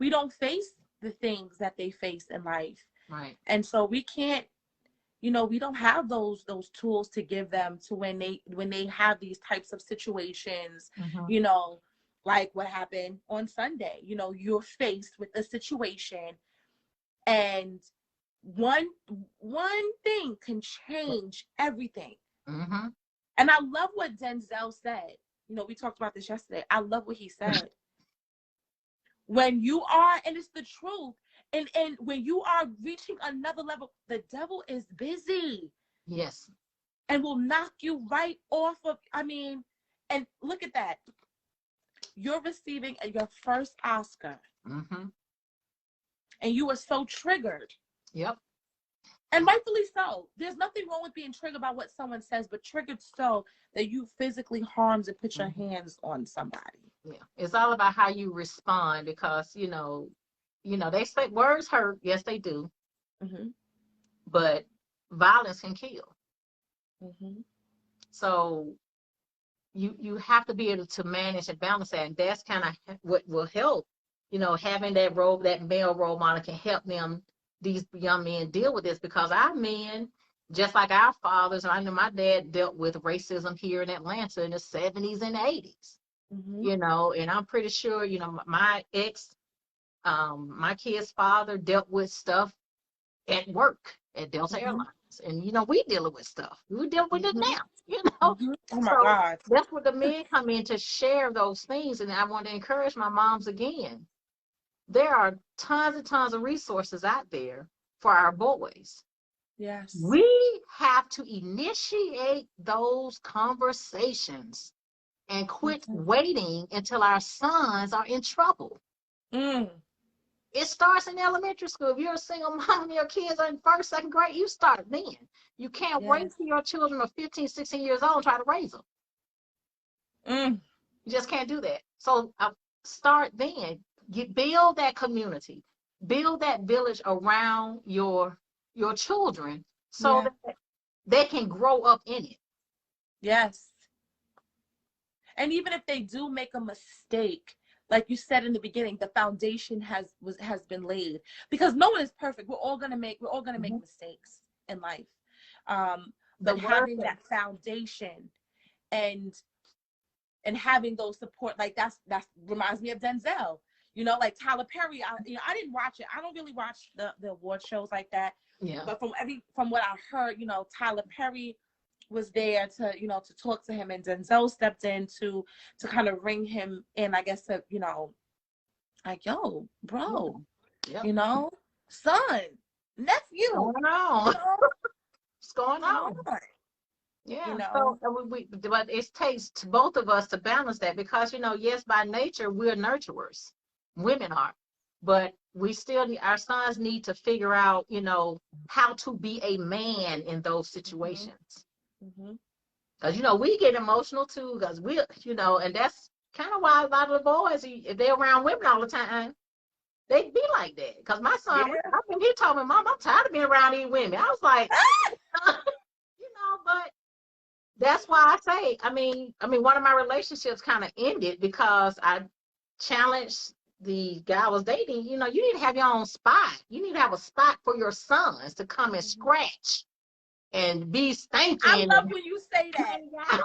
[SPEAKER 1] we don't face the things that they face in life.
[SPEAKER 2] Right.
[SPEAKER 1] And so we can't you know, we don't have those tools to give them to when they have these types of situations,
[SPEAKER 2] Mm-hmm.
[SPEAKER 1] you know, like what happened on Sunday. You know, you're faced with a situation, and one thing can change everything.
[SPEAKER 2] Mm-hmm.
[SPEAKER 1] And I love what Denzel said. You know, we talked about this yesterday. I love what he said. When you are, and it's the truth, and when you are reaching another level, the devil is busy.
[SPEAKER 2] Yes.
[SPEAKER 1] And will knock you right off of, I mean, and look at that. You're receiving your first Oscar,
[SPEAKER 2] Mm-hmm.
[SPEAKER 1] and you were so triggered.
[SPEAKER 2] Yep.
[SPEAKER 1] And rightfully so. There's nothing wrong with being triggered by what someone says, but triggered so that you physically harms and put your hands on somebody.
[SPEAKER 2] Yeah. It's all about how you respond, because, they say words hurt. Yes, they do.
[SPEAKER 1] Mm-hmm.
[SPEAKER 2] But violence can kill.
[SPEAKER 1] Mm-hmm.
[SPEAKER 2] So you have to be able to manage and balance that. And that's kind of what will help, having that male role model can help these young men deal with this, because our men, just like our fathers, I know my dad dealt with racism here in Atlanta in the 70s and 80s,
[SPEAKER 1] Mm-hmm.
[SPEAKER 2] and I'm pretty sure, my my kid's father dealt with stuff at work at Delta
[SPEAKER 1] Mm-hmm.
[SPEAKER 2] Airlines. And, we dealing with stuff. We deal with it
[SPEAKER 1] Mm-hmm.
[SPEAKER 2] now.
[SPEAKER 1] Mm-hmm. Oh my
[SPEAKER 2] So
[SPEAKER 1] God.
[SPEAKER 2] that's where the men come in to share those things. And I want to encourage my moms again. There are tons and tons of resources out there for our boys.
[SPEAKER 1] Yes.
[SPEAKER 2] We have to initiate those conversations and quit
[SPEAKER 1] Mm-hmm.
[SPEAKER 2] waiting until our sons are in trouble.
[SPEAKER 1] Mm.
[SPEAKER 2] It starts in elementary school. If you're a single mom and your kids are in first, second grade, you start then. You can't wait
[SPEAKER 1] Yes.
[SPEAKER 2] till your children are 15, 16 years old and try to raise them.
[SPEAKER 1] Mm.
[SPEAKER 2] You just can't do that. So start then. Build that community. Build that village around your children so
[SPEAKER 1] Yeah.
[SPEAKER 2] that they can grow up in it.
[SPEAKER 1] Yes. And even if they do make a mistake, like you said in the beginning, the foundation has been laid, because no one is perfect. We're all gonna make
[SPEAKER 2] Mhm.
[SPEAKER 1] mistakes in life.
[SPEAKER 2] The
[SPEAKER 1] But
[SPEAKER 2] word
[SPEAKER 1] having that foundation and having those support, like that's reminds me of Denzel. You know, like Tyler Perry. I didn't watch it. I don't really watch the award shows like that.
[SPEAKER 2] Yeah.
[SPEAKER 1] But from what I heard, Tyler Perry was there to to talk to him, and Denzel stepped in to kind of ring him in, I guess, to like, yo, bro,
[SPEAKER 2] Yep.
[SPEAKER 1] son, nephew,
[SPEAKER 2] What's going on? What's going
[SPEAKER 1] come
[SPEAKER 2] on?
[SPEAKER 1] on,
[SPEAKER 2] Yeah. So but it takes both of us to balance that, because yes, by nature we're nurturers, women are, but we still our sons need to figure out how to be a man in those situations.
[SPEAKER 1] Mm-hmm.
[SPEAKER 2] Because we get emotional too, because and that's kind of why a lot of the boys, if they're around women all the time, they be like that. Because my son,
[SPEAKER 1] Yeah.
[SPEAKER 2] he told me, Mom, I'm tired of being around these women. I was like, but that's why I say, one of my relationships kind of ended because I challenged the guy I was dating. You need to have your own spot. You need to have a spot for your sons to come and scratch and be
[SPEAKER 1] I
[SPEAKER 2] stinking
[SPEAKER 1] love when you say that. I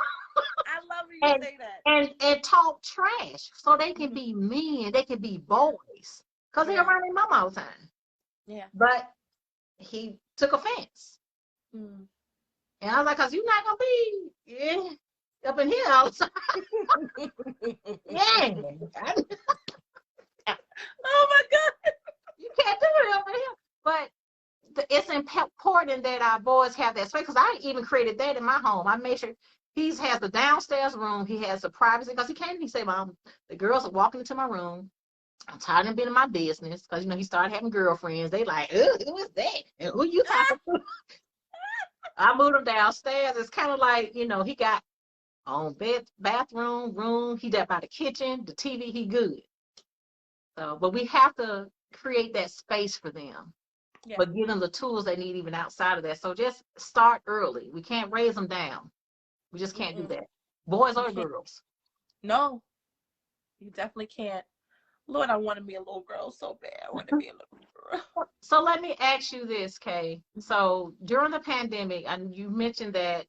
[SPEAKER 1] love when you say that.
[SPEAKER 2] and talk trash so they can be men, they can be boys, because they're around their mama all the time.
[SPEAKER 1] Yeah.
[SPEAKER 2] But he took offense.
[SPEAKER 1] Mm.
[SPEAKER 2] And I was like, because you're not going to be up in here all the time. Yeah.
[SPEAKER 1] Oh my God.
[SPEAKER 2] You can't do it up in here. But it's important that our boys have that space, because I even created that in my home. I made sure he has the downstairs room. He has the privacy, because he came and he said, Mom, the girls are walking into my room. I'm tired of being in my business, because, he started having girlfriends. They like, who is that? And who you talking to? I moved him downstairs. It's kind of like, he got on bathroom, room. He got by the kitchen, the TV, he good. So, but we have to create that space for them. Yeah. But give them the tools they need even outside of that. So just start early. We can't raise them down. We just can't do that. Boys or girls.
[SPEAKER 1] No, you definitely can't. Lord, I want to be a little girl so bad. I want to be a little
[SPEAKER 2] So let me ask you this, Kay. So during the pandemic, and you mentioned that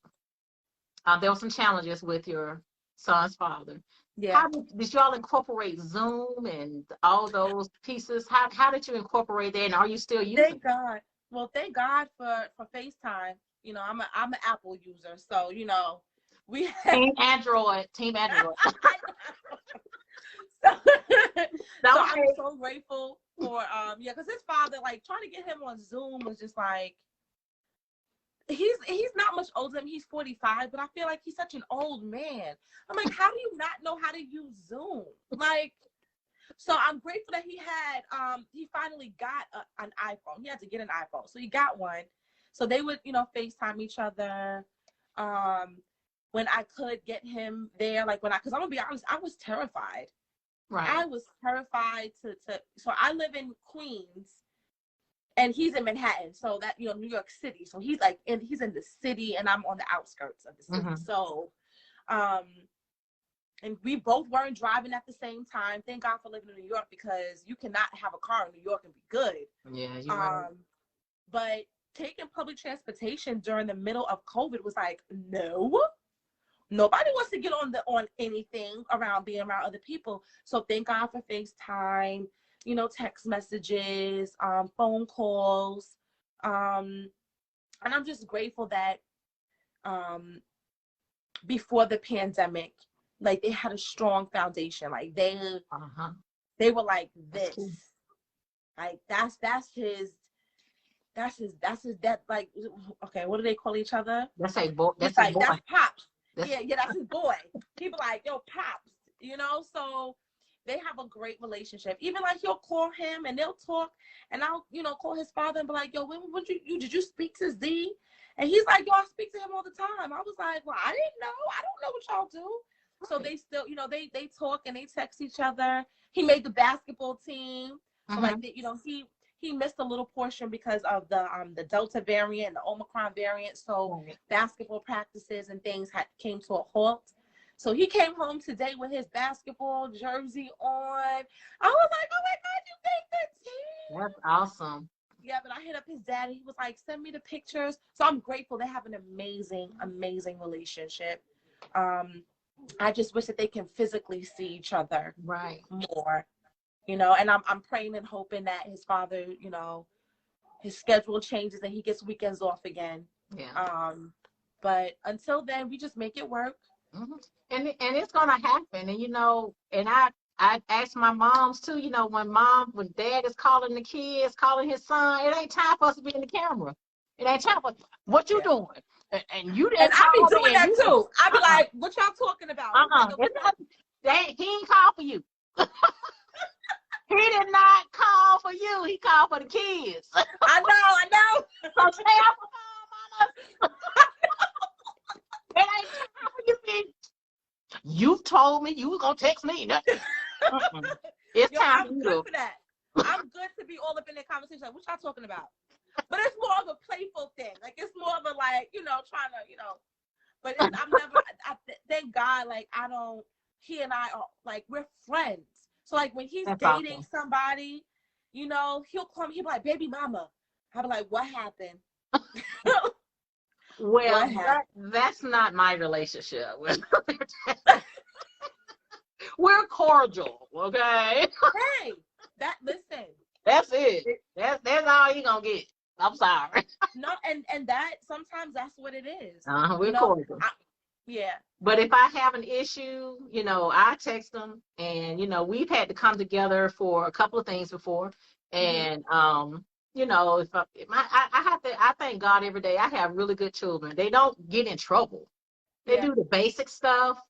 [SPEAKER 2] there were some challenges with your son's father.
[SPEAKER 1] Yeah.
[SPEAKER 2] How did y'all incorporate Zoom and all those pieces? How did you incorporate that, and are you still using
[SPEAKER 1] Thank God. Well, thank God for FaceTime. You know, I'm an Apple user, so you know, we have
[SPEAKER 2] Team Android? Team Android.
[SPEAKER 1] so, so
[SPEAKER 2] Okay.
[SPEAKER 1] I'm so grateful for yeah, because his father, like, trying to get him on Zoom was just like, he's not much older than me. He's 45, but I feel like he's such an old man. I'm like, how do you not know how to use Zoom? Like, so I'm grateful that he finally got an iPhone. He had to get an iPhone, so he got one. So they would, you know, FaceTime each other. When I could get him there, like because I'm gonna be honest, I was terrified.
[SPEAKER 2] Right.
[SPEAKER 1] I was terrified to. So I live in Queens, and he's in Manhattan. So that, you know, New York City. So he's like, he's in the city, and I'm on the outskirts of the city.
[SPEAKER 2] Mm-hmm.
[SPEAKER 1] So, and we both weren't driving at the same time. Thank God for living in New York, because you cannot have a car in New York and be good.
[SPEAKER 2] Yeah, you're right.
[SPEAKER 1] But taking public transportation during the middle of COVID was like, no, nobody wants to get on anything around being around other people. So thank God for FaceTime, you know, text messages, phone calls. And I'm just grateful that before the pandemic, like, they had a strong foundation. Like they were like this. Like that's his that, like, okay, what do they call each other?
[SPEAKER 2] That's a boy.
[SPEAKER 1] That's like, that's Pops. Yeah, that's his boy. People like, yo, Pops, you know. So they have a great relationship. Even like, he'll call him and they'll talk, and I'll, you know, call his father and be like, yo, when did you speak to Z? And he's like, yo, I speak to him all the time. I was like, well, I didn't know. I don't know what y'all do. So they still, you know, they talk and they text each other. He made the basketball team. So like, you know, he missed a little portion because of the Delta variant and the Omicron variant. So basketball practices and things came to a halt. So he came home today with his basketball jersey on. I was like, oh my God, you made the team.
[SPEAKER 2] That's awesome.
[SPEAKER 1] Yeah, but I hit up his dad. He was like, send me the pictures. So I'm grateful. They have an amazing, amazing relationship. I just wish that they can physically see each other more, you know, and I'm praying and hoping that his father, you know, his schedule changes and he gets weekends off again.
[SPEAKER 2] Yeah.
[SPEAKER 1] But until then, we just make it work.
[SPEAKER 2] And it's gonna happen. And you know, and I asked my moms too, you know, when dad is calling the kids, calling his son, it ain't time for us to be in the camera. It ain't time for what you doing. And you didn't.
[SPEAKER 1] And I be doing that too. I be like, what y'all talking about?
[SPEAKER 2] He ain't call for you. He did not call for you. He called for the kids.
[SPEAKER 1] I know.
[SPEAKER 2] So stay off the phone, mama. It ain't time for you, bitch. You told me you was gonna text me. It's time
[SPEAKER 1] I'm good for that. I'm good to be all up in that conversation. Like, what y'all talking about? But it's more of a playful thing. Like, it's more of a, like, you know, trying to, you know. But I'm never. Thank God. Like, he and I are, like, we're friends. So like, when he's dating somebody, you know, he'll call me. He'll be like, baby mama. I'll be like, what happened?
[SPEAKER 2] Well, that's not my relationship. We're cordial, okay?
[SPEAKER 1] Hey, listen.
[SPEAKER 2] That's it. That's all you gonna get. I'm sorry.
[SPEAKER 1] No, and that sometimes that's what it is.
[SPEAKER 2] We're cordial.
[SPEAKER 1] Yeah.
[SPEAKER 2] But if I have an issue, you know, I text them, and you know, we've had to come together for a couple of things before, and you know, if I thank God every day. I have really good children. They don't get in trouble. They do the basic stuff,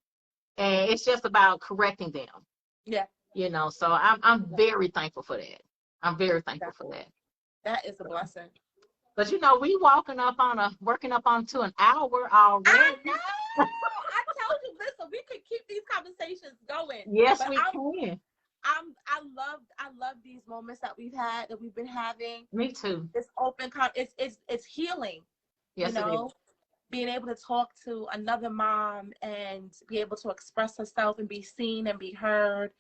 [SPEAKER 2] and it's just about correcting them.
[SPEAKER 1] Yeah.
[SPEAKER 2] You know, so I'm very thankful for that. I'm very thankful for that.
[SPEAKER 1] That is a blessing.
[SPEAKER 2] But you know, we working up onto an hour already.
[SPEAKER 1] I know. I told you, listen, we could keep these conversations going.
[SPEAKER 2] Yes, we can.
[SPEAKER 1] I love these moments that we've been having.
[SPEAKER 2] Me too.
[SPEAKER 1] It's open. It's healing.
[SPEAKER 2] Yes,
[SPEAKER 1] you know?
[SPEAKER 2] it is.
[SPEAKER 1] Being able to talk to another mom and be able to express herself and be seen and be heard,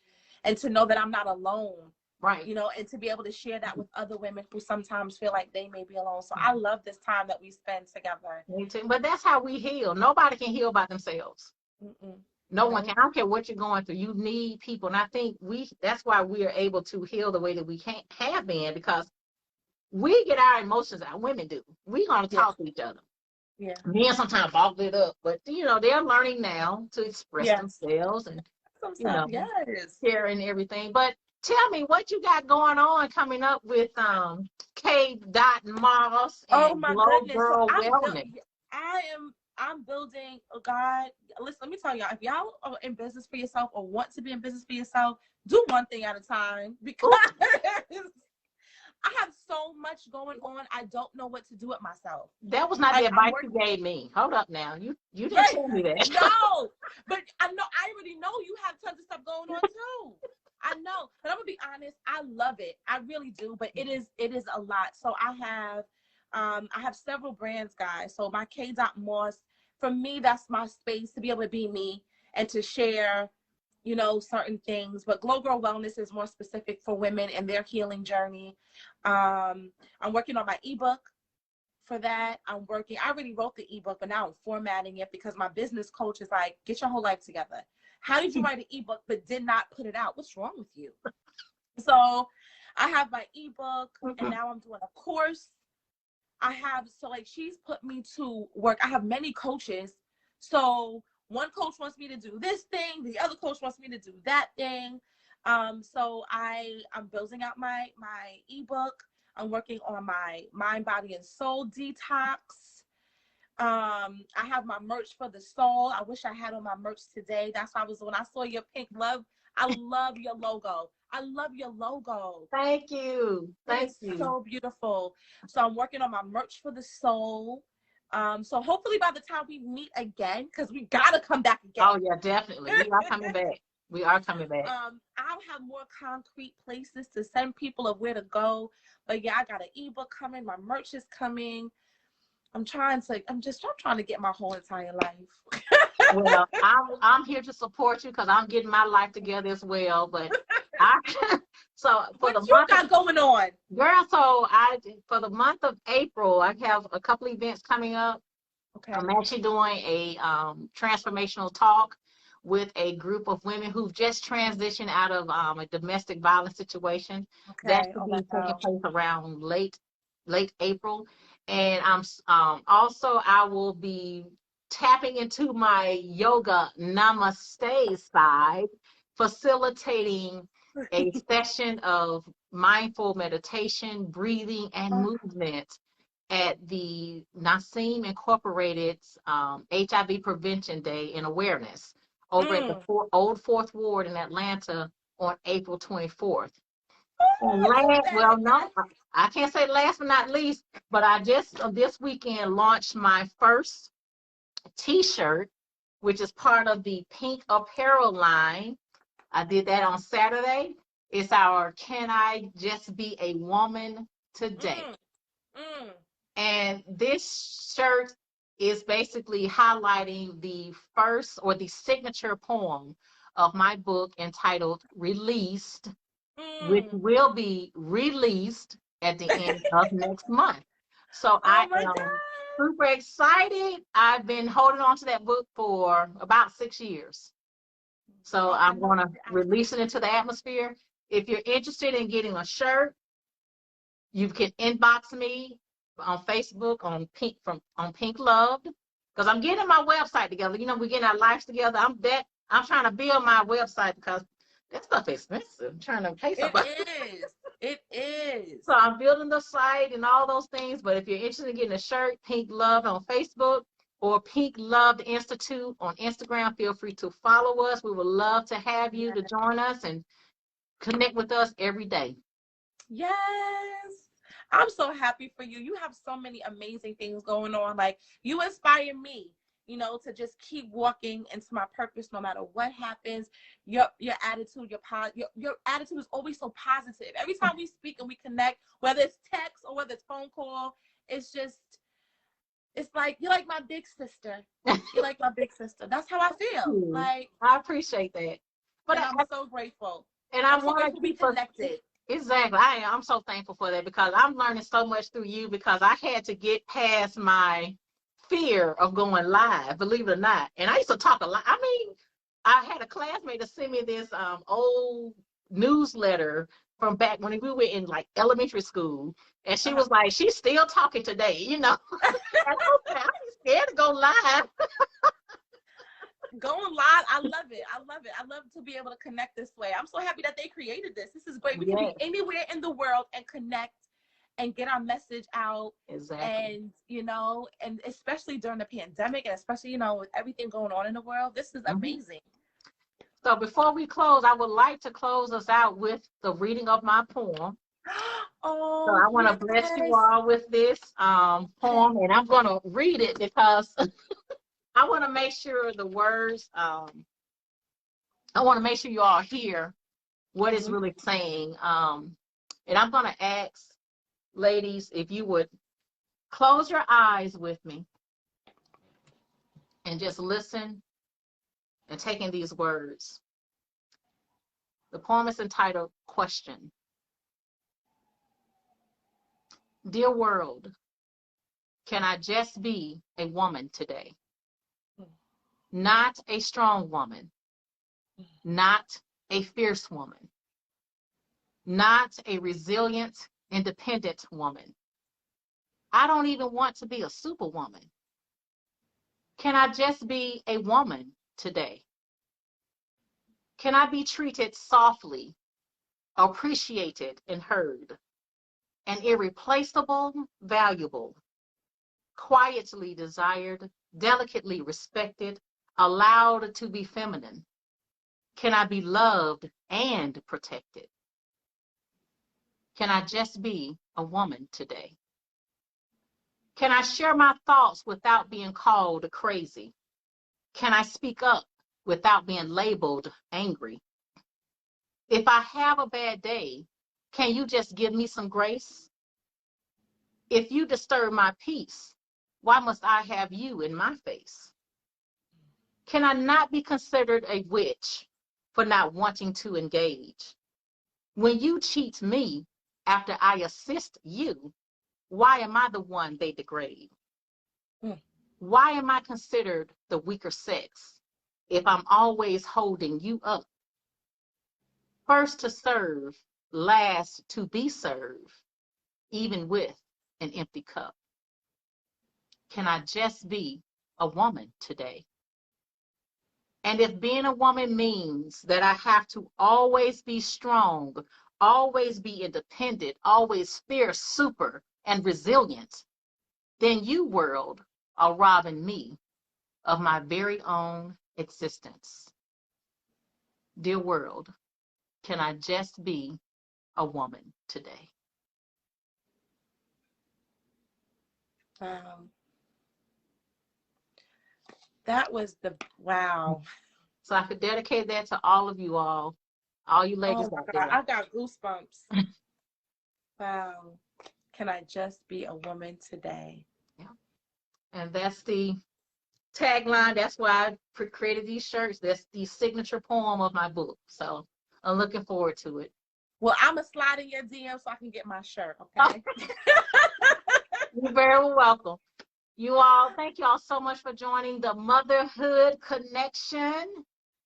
[SPEAKER 1] and to know that I'm not alone.
[SPEAKER 2] Right.
[SPEAKER 1] You know, and to be able to share that with other women who sometimes feel like they may be alone. So I love this time that we spend together.
[SPEAKER 2] Me too. But that's how we heal. Nobody can heal by themselves.
[SPEAKER 1] Mm-mm.
[SPEAKER 2] No one can. I don't care what you're going through. You need people. And I think that's why we are able to heal the way that we can't have been, because we get our emotions out. Women do. We're going to talk to each other.
[SPEAKER 1] Yeah.
[SPEAKER 2] Men sometimes bottle it up, but you know, they're learning now to express themselves and share and everything. But tell me what you got going on coming up with K. Moss and Glow Girl Wellness.
[SPEAKER 1] I'm building. Oh God, listen. Let me tell y'all. If y'all are in business for yourself or want to be in business for yourself, do one thing at a time, because I have so much going on. I don't know what to do with myself.
[SPEAKER 2] That was not the advice you gave me. Hold up now. You didn't tell me that.
[SPEAKER 1] No, but I already know you have tons of stuff going on too. I know, but I'm gonna be honest. I love it. I really do. But it is a lot. So I have several brands, guys. So my K. Moss, for me, that's my space to be able to be me and to share, you know, certain things. But Glow Girl Wellness is more specific for women and their healing journey. I'm working on my ebook for that. I already wrote the ebook, but now I'm formatting it because my business coach is like, get your whole life together. How did you write an ebook but did not put it out? What's wrong with you? So I have my ebook, and now I'm doing a course. She's put me to work. I have many coaches. So one coach wants me to do this thing. The other coach wants me to do that thing. So I'm building out my ebook. I'm working on my mind, body, and soul detox. I have my merch for the soul. I wish I had on my merch today. That's why when I saw your pink love. I love your logo.
[SPEAKER 2] Thank you. Thank you.
[SPEAKER 1] So beautiful. So I'm working on my merch for the soul. So hopefully by the time we meet again, because we gotta come back again.
[SPEAKER 2] Oh yeah, definitely. We are coming back.
[SPEAKER 1] I'll have more concrete places to send people of where to go. But yeah, I got an ebook coming. My merch is coming. I'm trying to get my whole entire life.
[SPEAKER 2] Well, I'm here to support you because I'm getting my life together as well. But
[SPEAKER 1] what you got going on,
[SPEAKER 2] girl? So for the month of April, I have a couple events coming up.
[SPEAKER 1] Okay.
[SPEAKER 2] I'm actually doing a transformational talk with a group of women who've just transitioned out of a domestic violence situation.
[SPEAKER 1] Okay.
[SPEAKER 2] That should be taking place around late April. And also I will be tapping into my yoga namaste side, facilitating a session of mindful meditation, breathing, and movement at the Nassim Incorporated's HIV Prevention Day and Awareness over at the Old Fourth Ward in Atlanta on April 24th. I can't say last but not least, but I just this weekend launched my first t-shirt, which is part of the Pink Apparel line. I did that on Saturday. It's our Can I Just Be a Woman Today? And this shirt is basically highlighting the first or the signature poem of my book entitled Released, which will be released at the end of next month. So I am super excited. I've been holding on to that book for about 6 years. So I'm going to release it into the atmosphere. If you're interested in getting a shirt, you can inbox me on Facebook on Pink Loved, because I'm getting my website together. You know, we're getting our lives together. I'm trying to build my website because that stuff is expensive. I'm trying to pay somebody.
[SPEAKER 1] It is.
[SPEAKER 2] So I'm building the site and all those things. But if you're interested in getting a shirt, Pink Loved on Facebook or Pink Loved Institute on Instagram, feel free to follow us. We would love to have you to join us and connect with us every day.
[SPEAKER 1] Yes. I'm so happy for you. You have so many amazing things going on. Like, you inspire me, you know, to just keep walking into my purpose no matter what happens. Your attitude, your attitude is always so positive. Every time we speak and we connect, whether it's text or whether it's phone call, it's like you're like my big sister. You're like my big sister. That's how I feel. Like,
[SPEAKER 2] I appreciate that.
[SPEAKER 1] But I'm so grateful.
[SPEAKER 2] And I want to be
[SPEAKER 1] connected.
[SPEAKER 2] Exactly. I'm so thankful for that because I'm learning so much through you because I had to get past my fear of going live, believe it or not. And I used to talk a lot. I mean, I had a classmate to send me this old newsletter from back when we were in like elementary school. And she was like, she's still talking today, you know. And I'm scared to go live.
[SPEAKER 1] Going live, I love it. I love it. I love to be able to connect this way. I'm so happy that they created this. This is great. We can be anywhere in the world and connect and get our message out.
[SPEAKER 2] Exactly.
[SPEAKER 1] And, you know, and especially during the pandemic and especially, you know, with everything going on in the world, this is amazing.
[SPEAKER 2] So before we close, I would like to close us out with the reading of my poem.
[SPEAKER 1] Oh,
[SPEAKER 2] so I want to bless you all with this poem, and I'm going to read it because I want to make sure the words, I want to make sure you all hear what it's really saying. And I'm going to ask, ladies, if you would close your eyes with me and just listen and take in these words. The poem is entitled Question. Dear world, can I just be a woman today? Not a strong woman, not a fierce woman, not a resilient, independent woman. I don't even want to be a superwoman. Can I just be a woman today? Can I be treated softly, appreciated and heard, and irreplaceable, valuable, quietly desired, delicately respected, allowed to be feminine? Can I be loved and protected? Can I just be a woman today? Can I share my thoughts without being called crazy? Can I speak up without being labeled angry? If I have a bad day, can you just give me some grace? If you disturb my peace, why must I have you in my face? Can I not be considered a witch for not wanting to engage? When you cheat me after I assist you, why am I the one they degrade? Why am I considered the weaker sex if I'm always holding you up? First to serve, last to be served, even with an empty cup. Can I just be a woman today? And if being a woman means that I have to always be strong, always be independent, always fierce, super, and resilient, then you, world, are robbing me of my very own existence. Dear world, can I just be a woman today?
[SPEAKER 1] That was wow.
[SPEAKER 2] So I could dedicate that to all of you all you ladies out there.
[SPEAKER 1] I got goosebumps. Wow. Can I just be a woman today?
[SPEAKER 2] Yeah. And that's the tagline. That's why I created these shirts. That's the signature poem of my book. So I'm looking forward to it.
[SPEAKER 1] Well, I'm going to slide in your DM so I can get my shirt, okay?
[SPEAKER 2] You're very welcome. You all, thank you all so much for joining the Motherhood Connection.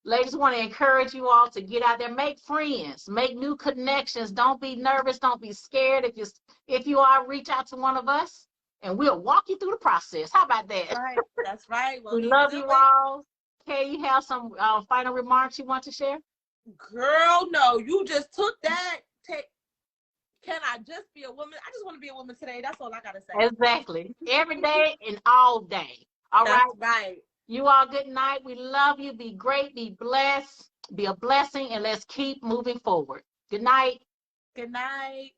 [SPEAKER 2] Ladies, want to encourage you all to get out there, make friends, make new connections. Don't be nervous. Don't be scared. If you are, reach out to one of us, and we'll walk you through the process. How about that?
[SPEAKER 1] Right. That's right. Well,
[SPEAKER 2] we love you all. Kay, you have some final remarks you want to share?
[SPEAKER 1] Girl, no. You just took that. Can I just be a woman? I just want to be a woman today. That's all I got to say.
[SPEAKER 2] Exactly. Every day and all day. All right?
[SPEAKER 1] That's right.
[SPEAKER 2] You all, good night. We love you. Be great. Be blessed. Be a blessing. And let's keep moving forward. Good night.
[SPEAKER 1] Good night.